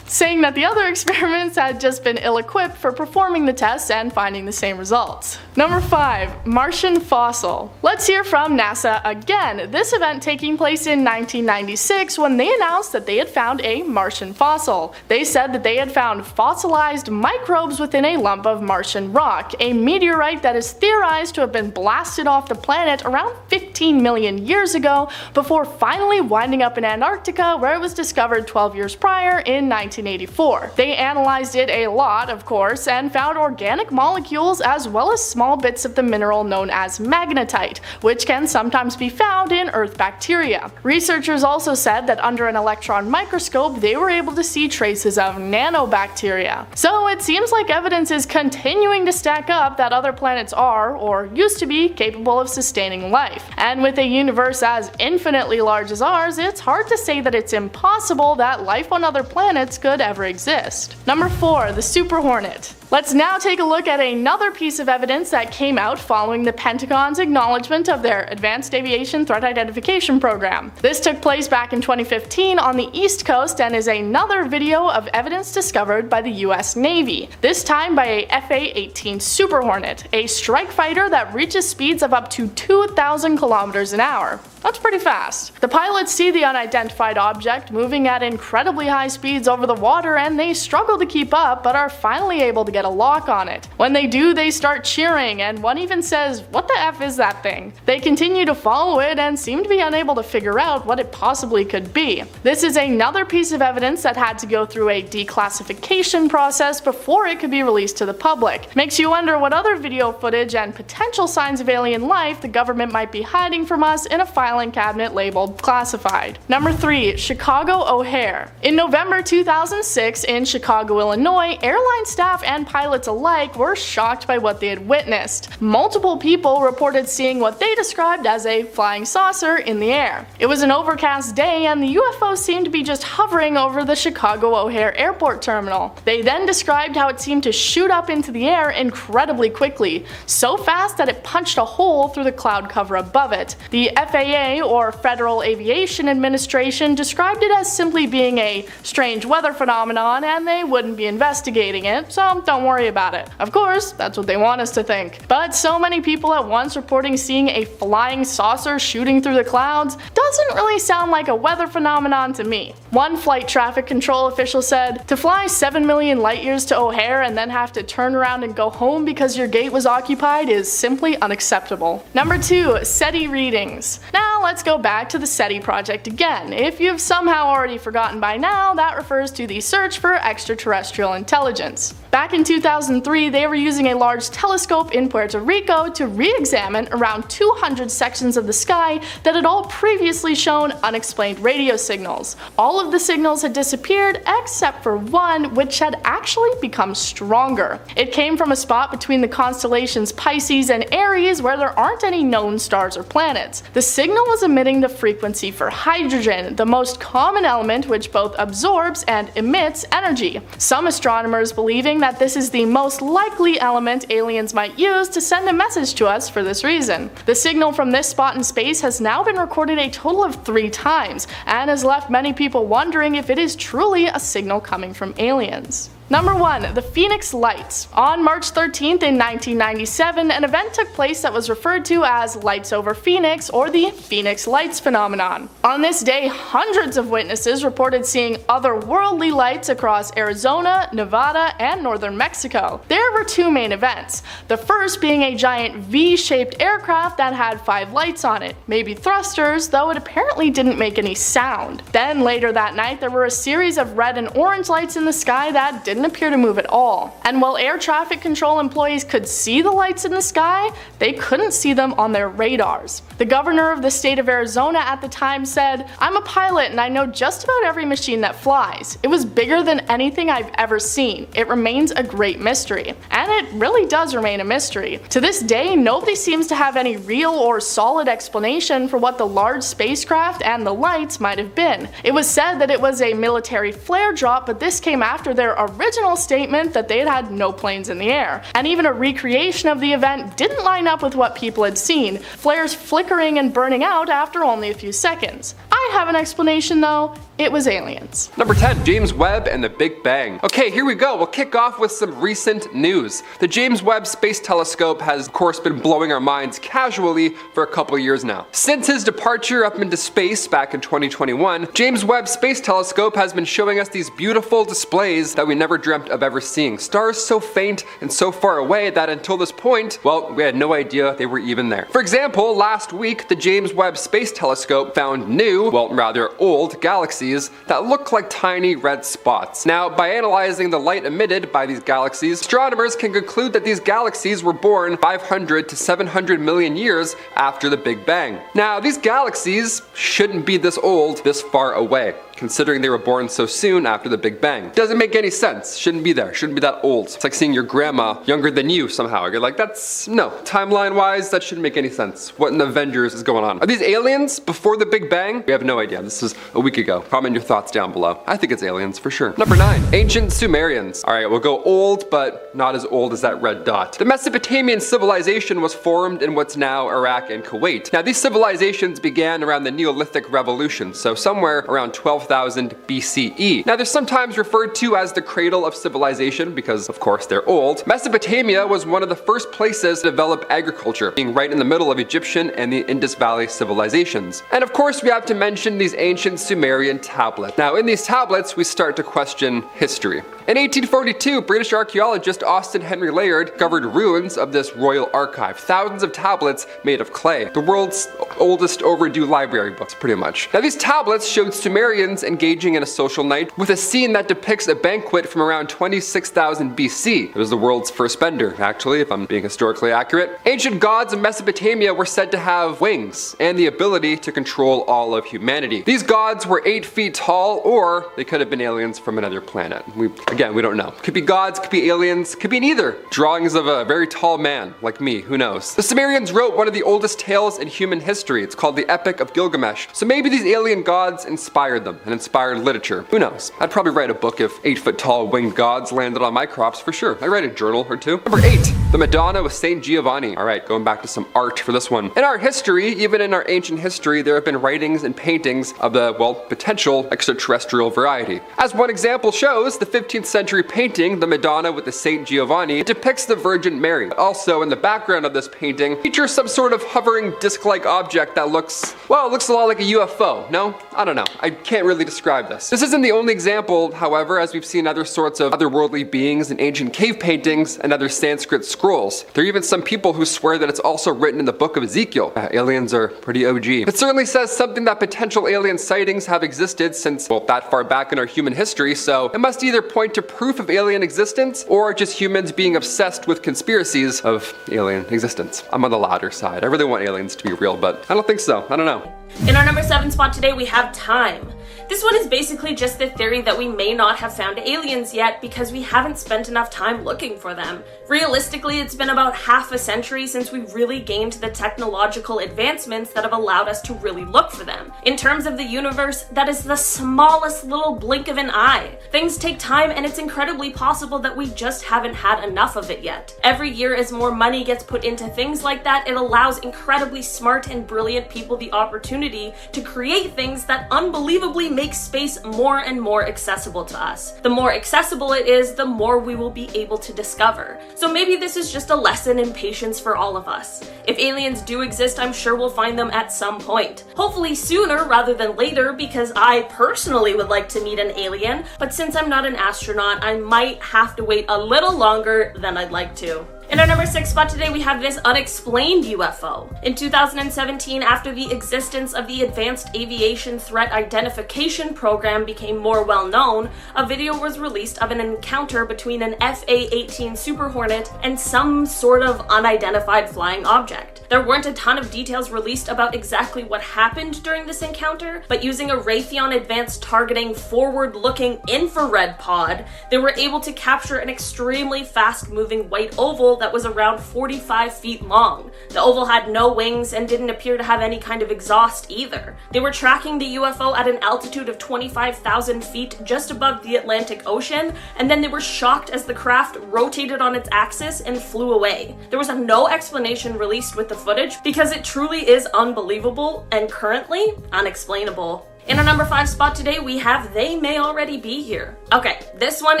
saying that the other experiments had just been ill-equipped for performing the tests and finding the same results. Number 5. Martian fossil. Let's hear from NASA again, this event taking place in 1996 when they announced that they had found a Martian fossil. They said that they had found fossilized microbes within a lump of Martian rock, a meteorite that is theorized to have been blasted off the planet around 15 million years ago before finally winding up in Antarctica, where it was discovered 12 years prior in 1984. They analyzed it a lot, of course, and found organic molecules as well as small bits of the mineral known as magnetite, which can sometimes be found in Earth bacteria. Researchers also said that under an electron microscope they were able to see traces of nanobacteria. So it seems like evidence is continuing to stack up that other planets are, or used to be, capable of sustaining life. And with a universe as infinitely large as ours, it's hard to say that it's impossible that life on other planets could ever exist. Number 4. The Super Hornet. Let's now take a look at another piece of evidence that came out following the Pentagon's acknowledgement of their Advanced Aviation Threat Identification Program. This took place back in 2015 on the East Coast and is another video of evidence discovered by the US Navy, this time by a FA-18 Super Hornet, a strike fighter that reaches speeds of up to 2,000 kilometers an hour. That's pretty fast. The pilots see the unidentified object moving at incredibly high speeds over the water and they struggle to keep up but are finally able to get a lock on it. When they do, they start cheering and one even says, "What the F is that thing?" They continue to follow it and seem to be unable to figure out what it possibly could be. This is another piece of evidence that had to go through a declassification process before it could be released to the public. Makes you wonder what other video footage and potential signs of alien life the government might be hiding from us in a filing cabinet labeled classified. Number 3. Chicago O'Hare. In November 2006 in Chicago, Illinois, airline staff and pilots alike were shocked by what they had witnessed. Multiple people reported seeing what they described as a flying saucer in the air. It was an overcast day and the UFO seemed to be just hovering over the Chicago O'Hare airport terminal. They then described how it seemed to shoot up into the air incredibly quickly, so fast that it punched a hole through the cloud cover above it. The FAA, or Federal Aviation Administration, described it as simply being a strange weather phenomenon and they wouldn't be investigating it, so don't worry about it. Of course, that's what they want us to think. But so many people at once reporting seeing a flying saucer shooting through the clouds doesn't really sound like a weather phenomenon to me. One flight traffic control official said, "To fly 7 million light years to O'Hare and then have to turn around and go home because your gate was occupied is simply unacceptable." Number 2. SETI readings. Now let's go back to the SETI project again. If you've somehow already forgotten by now, that refers to the search for extraterrestrial intelligence. Back in 2003, they were using a large telescope in Puerto Rico to re-examine around 200 sections of the sky that had all previously shown unexplained radio signals. All of the signals had disappeared except for one, which had actually become stronger. It came from a spot between the constellations Pisces and Aries where there aren't any known stars or planets. The signal was emitting the frequency for hydrogen, the most common element which both absorbs and emits energy. Some astronomers believing that this is the most likely element aliens might use to send a message to us for this reason. The signal from this spot in space has now been recorded a total of 3 times, and has left many people wondering if it is truly a signal coming from aliens. Number 1. The Phoenix Lights. On March 13th in 1997, an event took place that was referred to as Lights over Phoenix, or the Phoenix Lights phenomenon. On this day, hundreds of witnesses reported seeing otherworldly lights across Arizona, Nevada, and northern Mexico. There were 2 main events, the first being a giant V-shaped aircraft that had 5 lights on it, maybe thrusters, though it apparently didn't make any sound. Then later that night, there were a series of red and orange lights in the sky that didn't appear to move at all. And while air traffic control employees could see the lights in the sky, they couldn't see them on their radars. The governor of the state of Arizona at the time said, "I'm a pilot and I know just about every machine that flies. It was bigger than anything I've ever seen. It remains a great mystery." And it really does remain a mystery. To this day, nobody seems to have any real or solid explanation for what the large spacecraft and the lights might have been. It was said that it was a military flare drop, but this came after their original original statement that they had had no planes in the air, and even a recreation of the event didn't line up with what people had seen, flares flickering and burning out after only a few seconds. I have an explanation though. It was aliens. Number 10, James Webb and the Big Bang. Okay, here we go. We'll kick off with some recent news. The James Webb Space Telescope has, of course, been blowing our minds casually for a couple years now. Since his departure up into space back in 2021, James Webb Space Telescope has been showing us these beautiful displays that we never dreamt of ever seeing. Stars so faint and so far away that until this point, well, we had no idea they were even there. For example, last week, the James Webb Space Telescope found new, well, rather old galaxies that look like tiny red spots. Now, by analyzing the light emitted by these galaxies, astronomers can conclude that these galaxies were born 500 to 700 million years after the Big Bang. Now, these galaxies shouldn't be this old, this far away, considering they were born so soon after the Big Bang. Doesn't make any sense. Shouldn't be there. Shouldn't be that old. It's like seeing your grandma younger than you somehow. You're like, no. Timeline-wise, that shouldn't make any sense. What in the Avengers is going on? Are these aliens before the Big Bang? We have no idea. This is a week ago. Comment your thoughts down below. I think it's aliens for sure. Number 9, ancient Sumerians. All right, we'll go old, but not as old as that red dot. The Mesopotamian civilization was formed in what's now Iraq and Kuwait. Now, these civilizations began around the Neolithic Revolution, so somewhere around 12,000 BCE. Now, they're sometimes referred to as the cradle of civilization because, of course, they're old. Mesopotamia was one of the first places to develop agriculture, being right in the middle of Egyptian and the Indus Valley civilizations. And of course, we have to mention these ancient Sumerian tablets. Now, in these tablets, we start to question history. In 1842, British archaeologist Austin Henry Layard discovered ruins of this royal archive. Thousands of tablets made of clay. The world's oldest overdue library books, pretty much. Now, these tablets showed Sumerians engaging in a social night with a scene that depicts a banquet from around 26,000 BC. It was the world's first bender, actually, if I'm being historically accurate. Ancient gods of Mesopotamia were said to have wings and the ability to control all of humanity. These gods were 8 feet tall, or they could have been aliens from another planet. Again, we don't know. Could be gods, could be aliens, could be neither. Drawings of a very tall man, like me, who knows. The Sumerians wrote one of the oldest tales in human history. It's called the Epic of Gilgamesh. So maybe these alien gods inspired them and inspired literature. Who knows? I'd probably write a book if 8 foot tall winged gods landed on my crops for sure. I'd write a journal or two. Number 8, the Madonna with Saint Giovanni. All right, going back to some art for this one. In our history, even in our ancient history, there have been writings and paintings of the, well, potential extraterrestrial variety. As one example shows, the 15th century painting, the Madonna with the Saint Giovanni, depicts the Virgin Mary. Also, in the background of this painting, features some sort of hovering disc-like object that looks, well, it looks a lot like a UFO. No? I don't know. I can't really describe this. This isn't the only example, however, as we've seen other sorts of otherworldly beings in ancient cave paintings and other Sanskrit scrolls. There are even some people who swear that it's also written in the book of Ezekiel. Aliens are pretty OG. It certainly says something that potential alien sightings have existed since, well, that far back in our human history, so it must either point to proof of alien existence or just humans being obsessed with conspiracies of alien existence. I'm on the latter side. I really want aliens to be real, but I don't think so. I don't know. In our number 7 spot today, we have time. This one is basically just the theory that we may not have found aliens yet because we haven't spent enough time looking for them. Realistically, it's been about half a century since we really gained the technological advancements that have allowed us to really look for them. In terms of the universe, that is the smallest little blink of an eye. Things take time, and it's incredibly possible that we just haven't had enough of it yet. Every year, as more money gets put into things like that, it allows incredibly smart and brilliant people the opportunity to create things that unbelievably make space more and more accessible to us. The more accessible it is, the more we will be able to discover. So maybe this is just a lesson in patience for all of us. If aliens do exist, I'm sure we'll find them at some point. Hopefully sooner rather than later, because I personally would like to meet an alien, but since I'm not an astronaut, I might have to wait a little longer than I'd like to. In our number 6 spot today, we have this unexplained UFO. In 2017, after the existence of the Advanced Aviation Threat Identification Program became more well known, a video was released of an encounter between an FA-18 Super Hornet and some sort of unidentified flying object. There weren't a ton of details released about exactly what happened during this encounter, but using a Raytheon Advanced Targeting forward-looking infrared pod, they were able to capture an extremely fast-moving white oval that was around 45 feet long. The oval had no wings and didn't appear to have any kind of exhaust either. They were tracking the UFO at an altitude of 25,000 feet just above the Atlantic Ocean, and then they were shocked as the craft rotated on its axis and flew away. There was no explanation released with the footage because it truly is unbelievable and currently unexplainable. In our number 5 spot today, we have They May Already Be Here. Okay, this one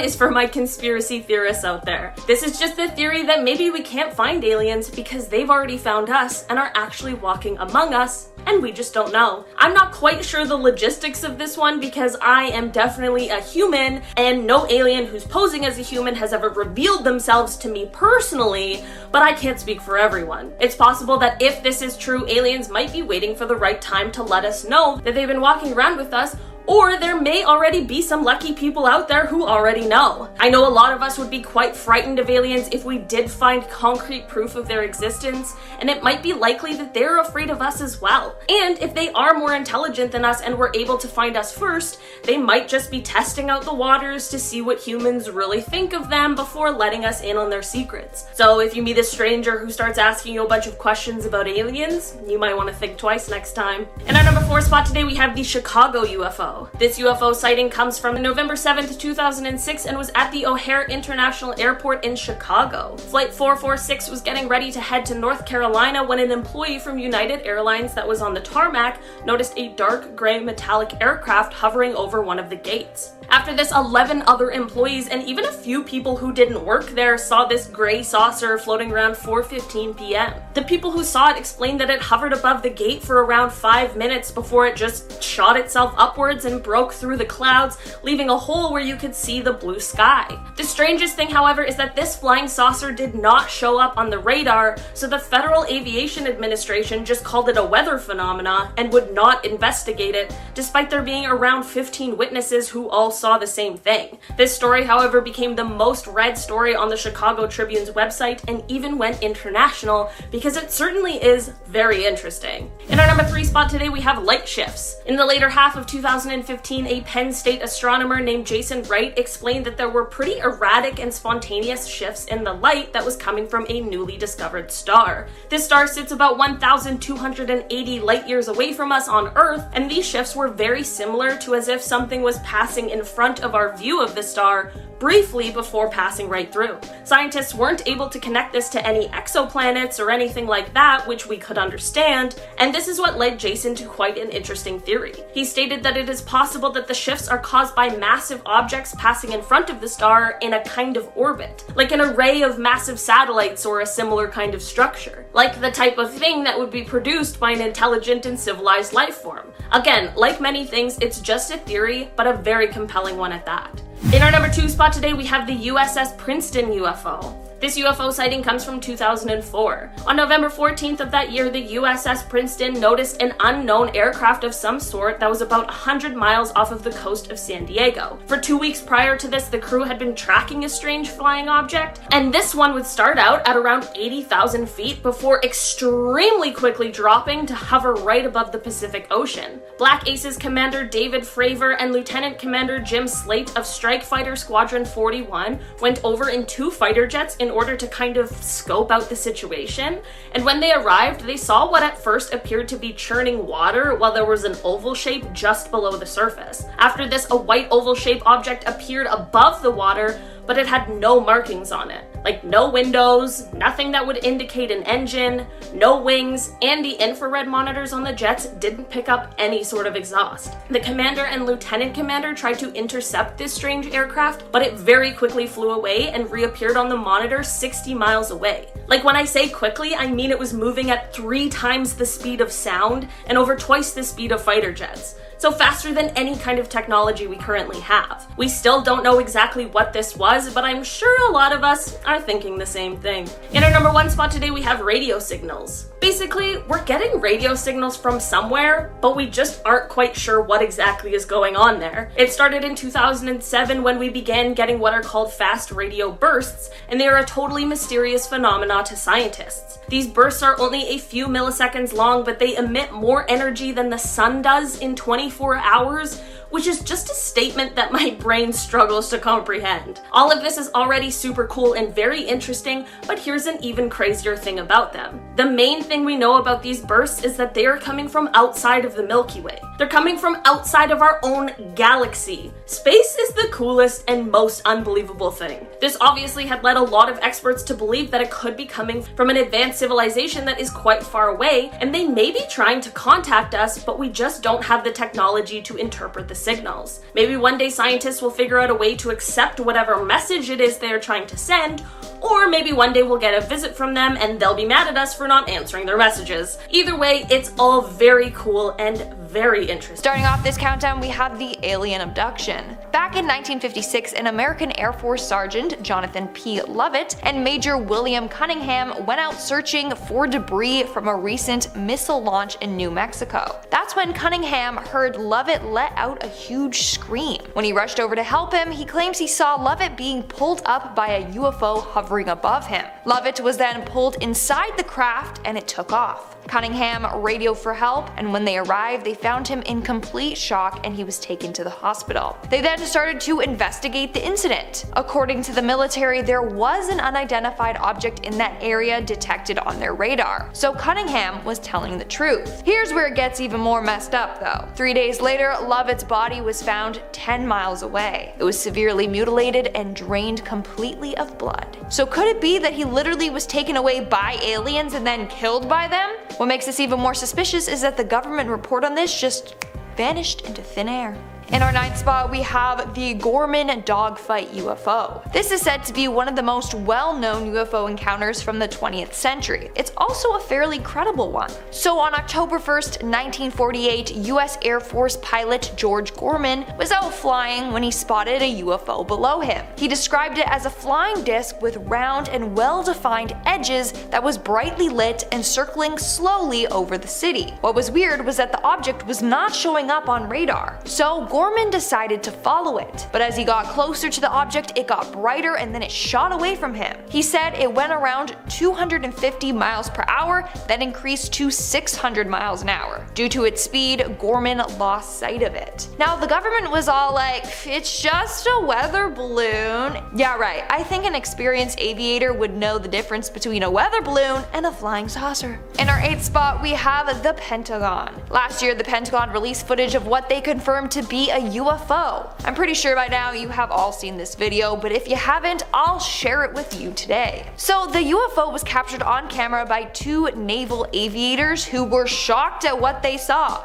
is for my conspiracy theorists out there. This is just the theory that maybe we can't find aliens because they've already found us and are actually walking among us, and we just don't know. I'm not quite sure the logistics of this one because I am definitely a human, and no alien who's posing as a human has ever revealed themselves to me personally, but I can't speak for everyone. It's possible that if this is true, aliens might be waiting for the right time to let us know that they've been walking around with us, or there may already be some lucky people out there who already know. I know a lot of us would be quite frightened of aliens if we did find concrete proof of their existence, and it might be likely that they're afraid of us as well. And if they are more intelligent than us and were able to find us first, they might just be testing out the waters to see what humans really think of them before letting us in on their secrets. So if you meet a stranger who starts asking you a bunch of questions about aliens, you might want to think twice next time. In our number 4 spot today, we have the Chicago UFO. This UFO sighting comes from November 7th, 2006 and was at the O'Hare International Airport in Chicago. Flight 446 was getting ready to head to North Carolina when an employee from United Airlines that was on the tarmac noticed a dark gray metallic aircraft hovering over one of the gates. After this, 11 other employees and even a few people who didn't work there saw this gray saucer floating around 4:15 p.m. The people who saw it explained that it hovered above the gate for around 5 minutes before it just shot itself upwards and broke through the clouds, leaving a hole where you could see the blue sky. The strangest thing, however, is that this flying saucer did not show up on the radar, so the Federal Aviation Administration just called it a weather phenomena and would not investigate it, despite there being around 15 witnesses who all saw the same thing. This story, however, became the most read story on the Chicago Tribune's website and even went international because it certainly is very interesting. In our number 3 spot today, we have light shifts. In the later half of 2015, a Penn State astronomer named Jason Wright explained that there were pretty erratic and spontaneous shifts in the light that was coming from a newly discovered star. This star sits about 1,280 light years away from us on Earth, and these shifts were very similar to as if something was passing in front of our view of the star briefly before passing right through. Scientists weren't able to connect this to any exoplanets or anything like that, which we could understand, and this is what led Jason to quite an interesting theory. He stated that it is possible that the shifts are caused by massive objects passing in front of the star in a kind of orbit, like an array of massive satellites or a similar kind of structure, like the type of thing that would be produced by an intelligent and civilized life form. Again, like many things, it's just a theory, but a very compelling one at that. In our number 2 spot today, we have the USS Princeton UFO. This UFO sighting comes from 2004. On November 14th of that year, the USS Princeton noticed an unknown aircraft of some sort that was about 100 miles off of the coast of San Diego. For 2 weeks prior to this, the crew had been tracking a strange flying object, and this one would start out at around 80,000 feet before extremely quickly dropping to hover right above the Pacific Ocean. Black Aces Commander David Fravor and Lieutenant Commander Jim Slate of Strike Fighter Squadron 41 went over in 2 fighter jets in order to kind of scope out the situation, and when they arrived, they saw what at first appeared to be churning water while there was an oval shape just below the surface. After this, a white oval-shaped object appeared above the water, but it had no markings on it. Like no windows, nothing that would indicate an engine, no wings, and the infrared monitors on the jets didn't pick up any sort of exhaust. The commander and lieutenant commander tried to intercept this strange aircraft, but it very quickly flew away and reappeared on the monitor 60 miles away. Like when I say quickly, I mean it was moving at 3 times the speed of sound and over twice the speed of fighter jets. So faster than any kind of technology we currently have. We still don't know exactly what this was, but I'm sure a lot of us are thinking the same thing. In our number 1 spot today, we have radio signals. Basically, we're getting radio signals from somewhere, but we just aren't quite sure what exactly is going on there. It started in 2007 when we began getting what are called fast radio bursts, and they are a totally mysterious phenomena to scientists. These bursts are only a few milliseconds long, but they emit more energy than the sun does in 24 hours, which is just a statement that my brain struggles to comprehend. All of this is already super cool and very interesting, but here's an even crazier thing about them. The main thing we know about these bursts is that they are coming from outside of the Milky Way. They're coming from outside of our own galaxy. Space is the coolest and most unbelievable thing. This obviously had led a lot of experts to believe that it could be coming from an advanced civilization that is quite far away, and they may be trying to contact us, but we just don't have the technology to interpret the signals. Maybe one day scientists will figure out a way to accept whatever message it is they're trying to send, or maybe one day we'll get a visit from them and they'll be mad at us for not answering their messages. Either way, it's all very cool and very interesting. Starting off this countdown, we have the alien abduction. Back in 1956, an American Air Force Sergeant, Jonathan P. Lovett, and Major William Cunningham went out searching for debris from a recent missile launch in New Mexico. That's when Cunningham heard Lovett let out a huge scream. When he rushed over to help him, he claims he saw Lovett being pulled up by a UFO hovering above him. Lovett was then pulled inside the craft and it took off. Cunningham radioed for help, and when they arrived, they found him in complete shock and he was taken to the hospital. They then started to investigate the incident. According to the military, there was an unidentified object in that area detected on their radar, so Cunningham was telling the truth. Here's where it gets even more messed up though. 3 days later, Lovett's body was found 10 miles away. It was severely mutilated and drained completely of blood. So could it be that he literally was taken away by aliens and then killed by them? What makes this even more suspicious is that the government report on this just vanished into thin air. In our 9th spot, we have the Gorman dogfight UFO. This is said to be one of the most well-known UFO encounters from the 20th century. It's also a fairly credible one. So on October 1st, 1948, US Air Force pilot George Gorman was out flying when he spotted a UFO below him. He described it as a flying disc with round and well-defined edges that was brightly lit and circling slowly over the city. What was weird was that the object was not showing up on radar. So Gorman decided to follow it, but as he got closer to the object, it got brighter and then it shot away from him. He said it went around 250 miles per hour, then increased to 600 miles an hour. Due to its speed, Gorman lost sight of it. Now the government was all like, it's just a weather balloon. Yeah right, I think an experienced aviator would know the difference between a weather balloon and a flying saucer. In our 8th spot, we have the Pentagon. Last year, the Pentagon released footage of what they confirmed to be a UFO. I'm pretty sure by now you have all seen this video, but if you haven't, I'll share it with you today. So the UFO was captured on camera by 2 naval aviators who were shocked at what they saw.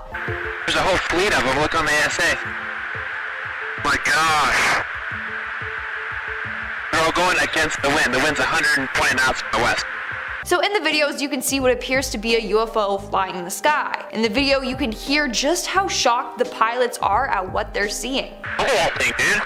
There's a whole fleet of them, look on the ASA. My gosh. They're all going against the wind. The wind's 120 knots from the west. So in the videos you can see what appears to be a UFO flying in the sky. In the video you can hear just how shocked the pilots are at what they're seeing. Look at that thing, dude.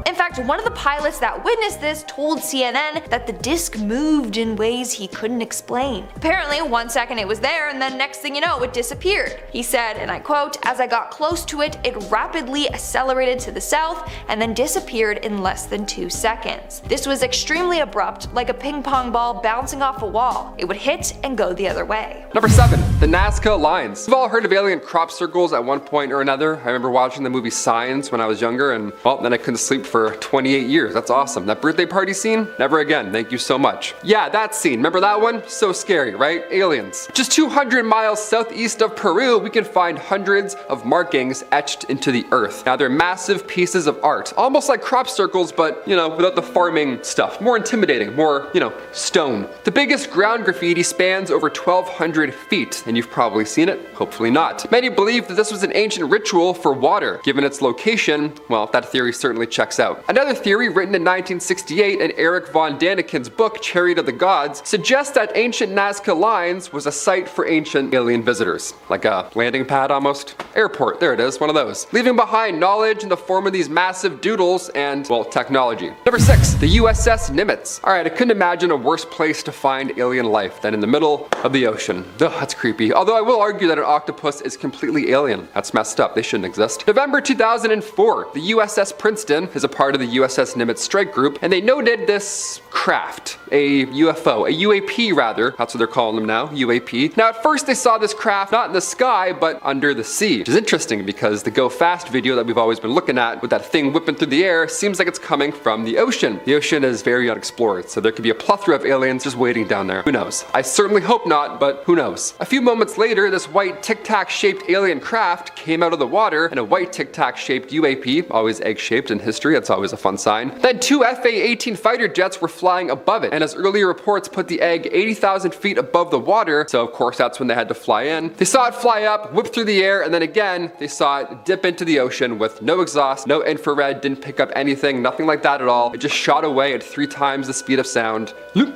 In fact, one of the pilots that witnessed this told CNN that the disc moved in ways he couldn't explain. Apparently, 1 second it was there and then next thing you know, it disappeared. He said, and I quote, "As I got close to it, it rapidly accelerated to the south and then disappeared in less than 2 seconds. This was extremely abrupt, like a ping pong ball bouncing off a wall. It would hit and go the other way." Number 7. The Nazca Lines. We've all heard of alien crop circles at one point or another. I remember watching the movie Signs when I was younger, and well, then I couldn't sleep for 28 years. That's awesome. That birthday party scene? Never again. Thank you so much. Yeah, that scene. Remember that one? So scary, right? Aliens. Just 200 miles southeast of Peru, we can find hundreds of markings etched into the earth. Now, they're massive pieces of art. Almost like crop circles, but, you know, without the farming stuff. More intimidating. More, you know, stone. The biggest ground graffiti spans over 1,200 feet, and you've probably seen it. Hopefully not. Many believe that this was an ancient ritual for water. Given its location, well, that theory certainly checks out. Another theory written in 1968 in Eric von Daniken's book Chariot of the Gods suggests that ancient Nazca Lines was a site for ancient alien visitors. Like a landing pad almost. Airport, there it is, one of those. Leaving behind knowledge in the form of these massive doodles and, well, technology. Number 6, the USS Nimitz. Alright, I couldn't imagine a worse place to find alien life than in the middle of the ocean. Ugh, that's creepy. Although I will argue that an octopus is completely alien. That's messed up, they shouldn't exist. November 2004, the USS Princeton is a part of the USS Nimitz strike group, and they noted this craft, a UFO, a UAP rather, that's what they're calling them now, UAP. Now at first they saw this craft not in the sky, but under the sea, which is interesting because the Go Fast video that we've always been looking at with that thing whipping through the air seems like it's coming from the ocean. The ocean is very unexplored, so there could be a plethora of aliens just waiting down there. Who knows? I certainly hope not, but who knows? A few moments later, this white tic-tac shaped alien craft came out of the water, and a white tic-tac shaped UAP, always egg-shaped in history, that's always a fun sign. Then 2 FA-18 fighter jets were flying above it, and as earlier reports put the egg 80,000 feet above the water, so of course that's when they had to fly in. They saw it fly up, whip through the air, and then again, they saw it dip into the ocean with no exhaust, no infrared, didn't pick up anything, nothing like that at all. It just shot away at 3 times the speed of sound,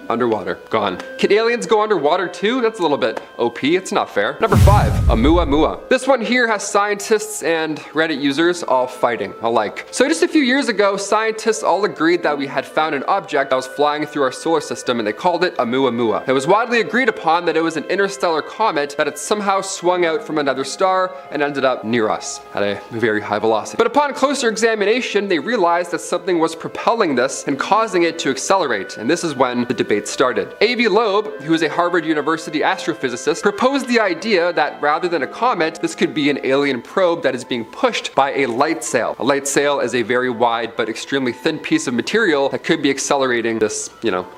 underwater, gone. Can aliens go underwater too? That's a little bit OP, it's not fair. Number 5, Oumuamua. This one here has scientists and Reddit users all fighting alike. So just a few years ago, scientists all agreed that we had found an object that was flying through our solar system, and they called it Oumuamua. It was widely agreed upon that it was an interstellar comet that had somehow swung out from another star and ended up near us at a very high velocity. But upon closer examination, they realized that something was propelling this and causing it to accelerate, and this is when the debate started. A.V. Loeb, who is a Harvard University astrophysicist, proposed the idea that rather than a comet, this could be an alien probe that is being pushed by a light sail. A light sail is a very wide but extremely thin piece of material that could be accelerating this,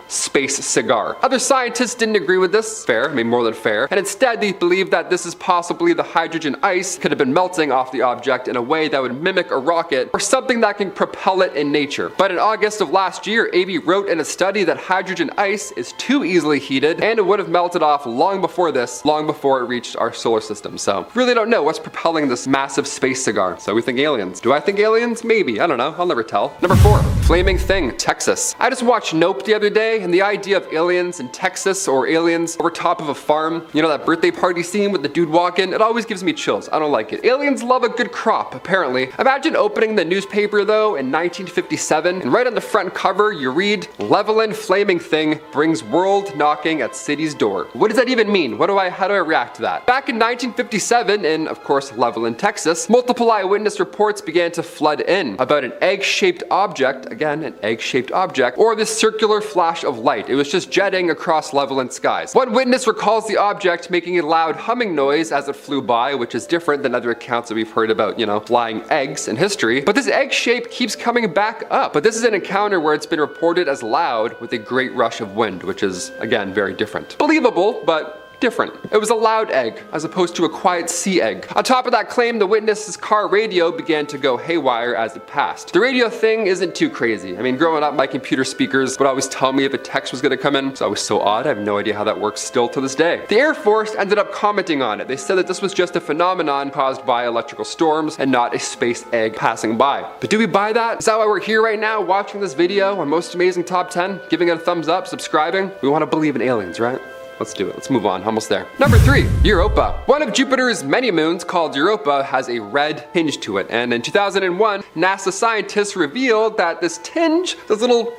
space cigar. Other scientists didn't agree with this, fair, I mean more than fair, and instead they believed that this is possibly the hydrogen ice could have been melting off the object in a way that would mimic a rocket or something that can propel it in nature. But in August of last year, A.V. wrote in a study that hydrogen ice is too easily heated and it would have melted off long before this, long before it reached our solar system. So really don't know what's propelling this massive space cigar. So we think aliens. Do I think aliens? Maybe. I don't know. I'll never tell. Number 4, Flaming Thing, Texas. I just watched Nope the other day, and the idea of aliens in Texas or aliens over top of a farm, that birthday party scene with the dude walking, it always gives me chills. I don't like it. Aliens love a good crop, apparently. Imagine opening the newspaper though in 1957, and right on the front cover you read, Levelin Flaming Thing brings world knocking at city's door. What does that even mean? How do I react to that? Back in 1957, in of course Levelin, Texas, multiple eyewitness reports began to flood in about an egg-shaped object, again an egg-shaped object, or this circular flash of light. It was just jetting across Levelin skies. One witness recalls the object making a loud humming noise as it flew by, which is different than other accounts that we've heard about, flying eggs in history. But this egg shape keeps coming back up. But this is an encounter where it's been reported as loud with a great rush of wind, which is, again, very different. Believable, but different. It was a loud egg, as opposed to a quiet sea egg. On top of that claim, the witness's car radio began to go haywire as it passed. The radio thing isn't too crazy. I mean, growing up, my computer speakers would always tell me if a text was gonna come in, so it was so odd. I have no idea how that works still to this day. The Air Force ended up commenting on it. They said that this was just a phenomenon caused by electrical storms and not a space egg passing by. But do we buy that? Is that why we're here right now watching this video on Most Amazing Top 10? Giving it a thumbs up, subscribing? We want to believe in aliens, right? Let's do it. Let's move on. Almost there. Number 3, Europa. One of Jupiter's many moons, called Europa, has a red tinge to it. And in 2001, NASA scientists revealed that this tinge, this little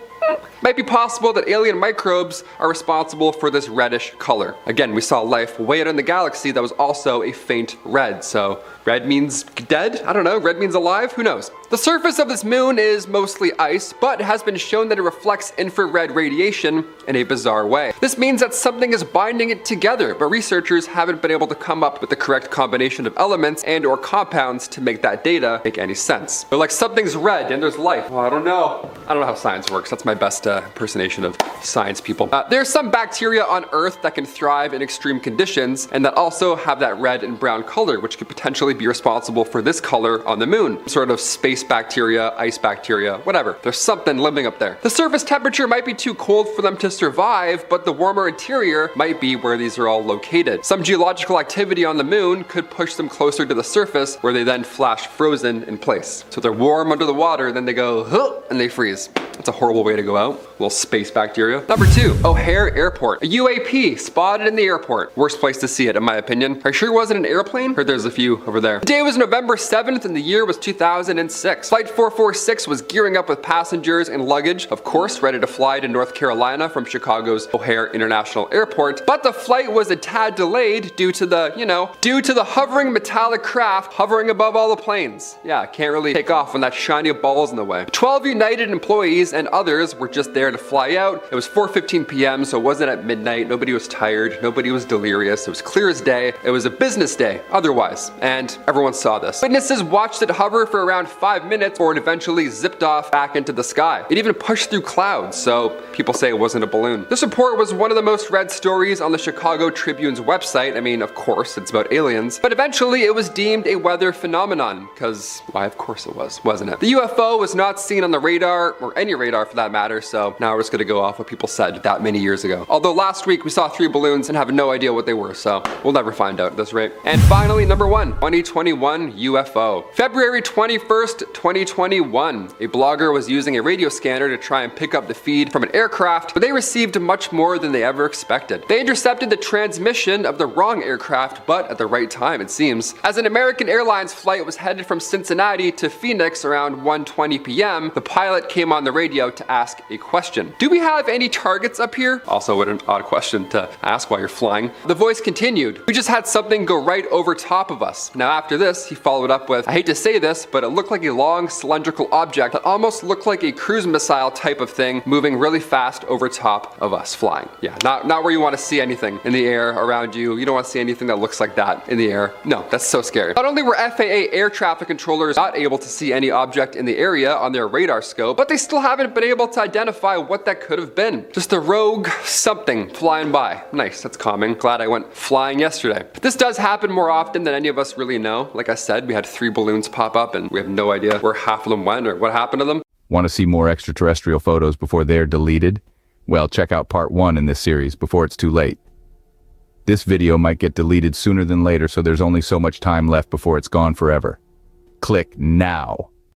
might be possible that alien microbes are responsible for this reddish color. Again, we saw life way out in the galaxy that was also a faint red, so red means dead? I don't know, red means alive? Who knows? The surface of this moon is mostly ice, but it has been shown that it reflects infrared radiation in a bizarre way. This means that something is binding it together, but researchers haven't been able to come up with the correct combination of elements and or compounds to make that data make any sense. They're like, something's red and there's life. Well, I don't know how science works. That's my best impersonation of science people. There's some bacteria on Earth that can thrive in extreme conditions and that also have that red and brown color, which could potentially be responsible for this color on the moon. Sort of space space bacteria, ice bacteria, whatever. There's something living up there. The surface temperature might be too cold for them to survive, but the warmer interior might be where these are all located. Some geological activity on the moon could push them closer to the surface, where they then flash frozen in place. So they're warm under the water, then they go, huh, and they freeze. That's a horrible way to go out. Little space bacteria. Number 2, O'Hare Airport. A UAP spotted in the airport. Worst place to see it, in my opinion. Are you sure it wasn't an airplane? Heard there's a few over there. The day was November 7th and the year was 2006. Flight 446 was gearing up with passengers and luggage, of course, ready to fly to North Carolina from Chicago's O'Hare International Airport. But the flight was a tad delayed due to the hovering metallic craft hovering above all the planes. Yeah, can't really take off when that shiny ball's in the way. 12 United employees and others were just there to fly out. It was 4:15 p.m., so it wasn't at midnight. Nobody was tired. Nobody was delirious. It was clear as day. It was a business day, otherwise. And everyone saw this. Witnesses watched it hover for around 5 minutes before it eventually zipped off back into the sky. It even pushed through clouds, so people say it wasn't a balloon. This report was one of the most read stories on the Chicago Tribune's website. I mean, of course, it's about aliens. But eventually, it was deemed a weather phenomenon, because, why, of course it was, wasn't it? The UFO was not seen on the radar, or any radar for that matter, so now we're just gonna go off what people said that many years ago. Although last week we saw 3 balloons and have no idea what they were, so we'll never find out at this rate. And finally, number 1, 2021 UFO. February 21st, 2021. A blogger was using a radio scanner to try and pick up the feed from an aircraft, but they received much more than they ever expected. They intercepted the transmission of the wrong aircraft, but at the right time, it seems. As an American Airlines flight was headed from Cincinnati to Phoenix around 1:20 p.m., the pilot came on the radio to ask a question. Do we have any targets up here? Also, what an odd question to ask while you're flying. The voice continued, we just had something go right over top of us. Now after this, he followed up with, I hate to say this, but it looked like a long cylindrical object that almost looked like a cruise missile type of thing moving really fast over top of us flying. Yeah, not where you want to see anything in the air around you. You don't want to see anything that looks like that in the air. No, that's so scary. Not only were FAA air traffic controllers not able to see any object in the area on their radar scope, but they still haven't been able to identify what that could have been. Just a rogue something flying by. Nice, that's calming. Glad I went flying yesterday. This does happen more often than any of us really know. Like I said, we had 3 balloons pop up and we have no idea where half of them went or what happened to them. Want to see more extraterrestrial photos before they're deleted? Well, check out part 1 in this series before it's too late. This video might get deleted sooner than later, so there's only so much time left before it's gone forever. Click now.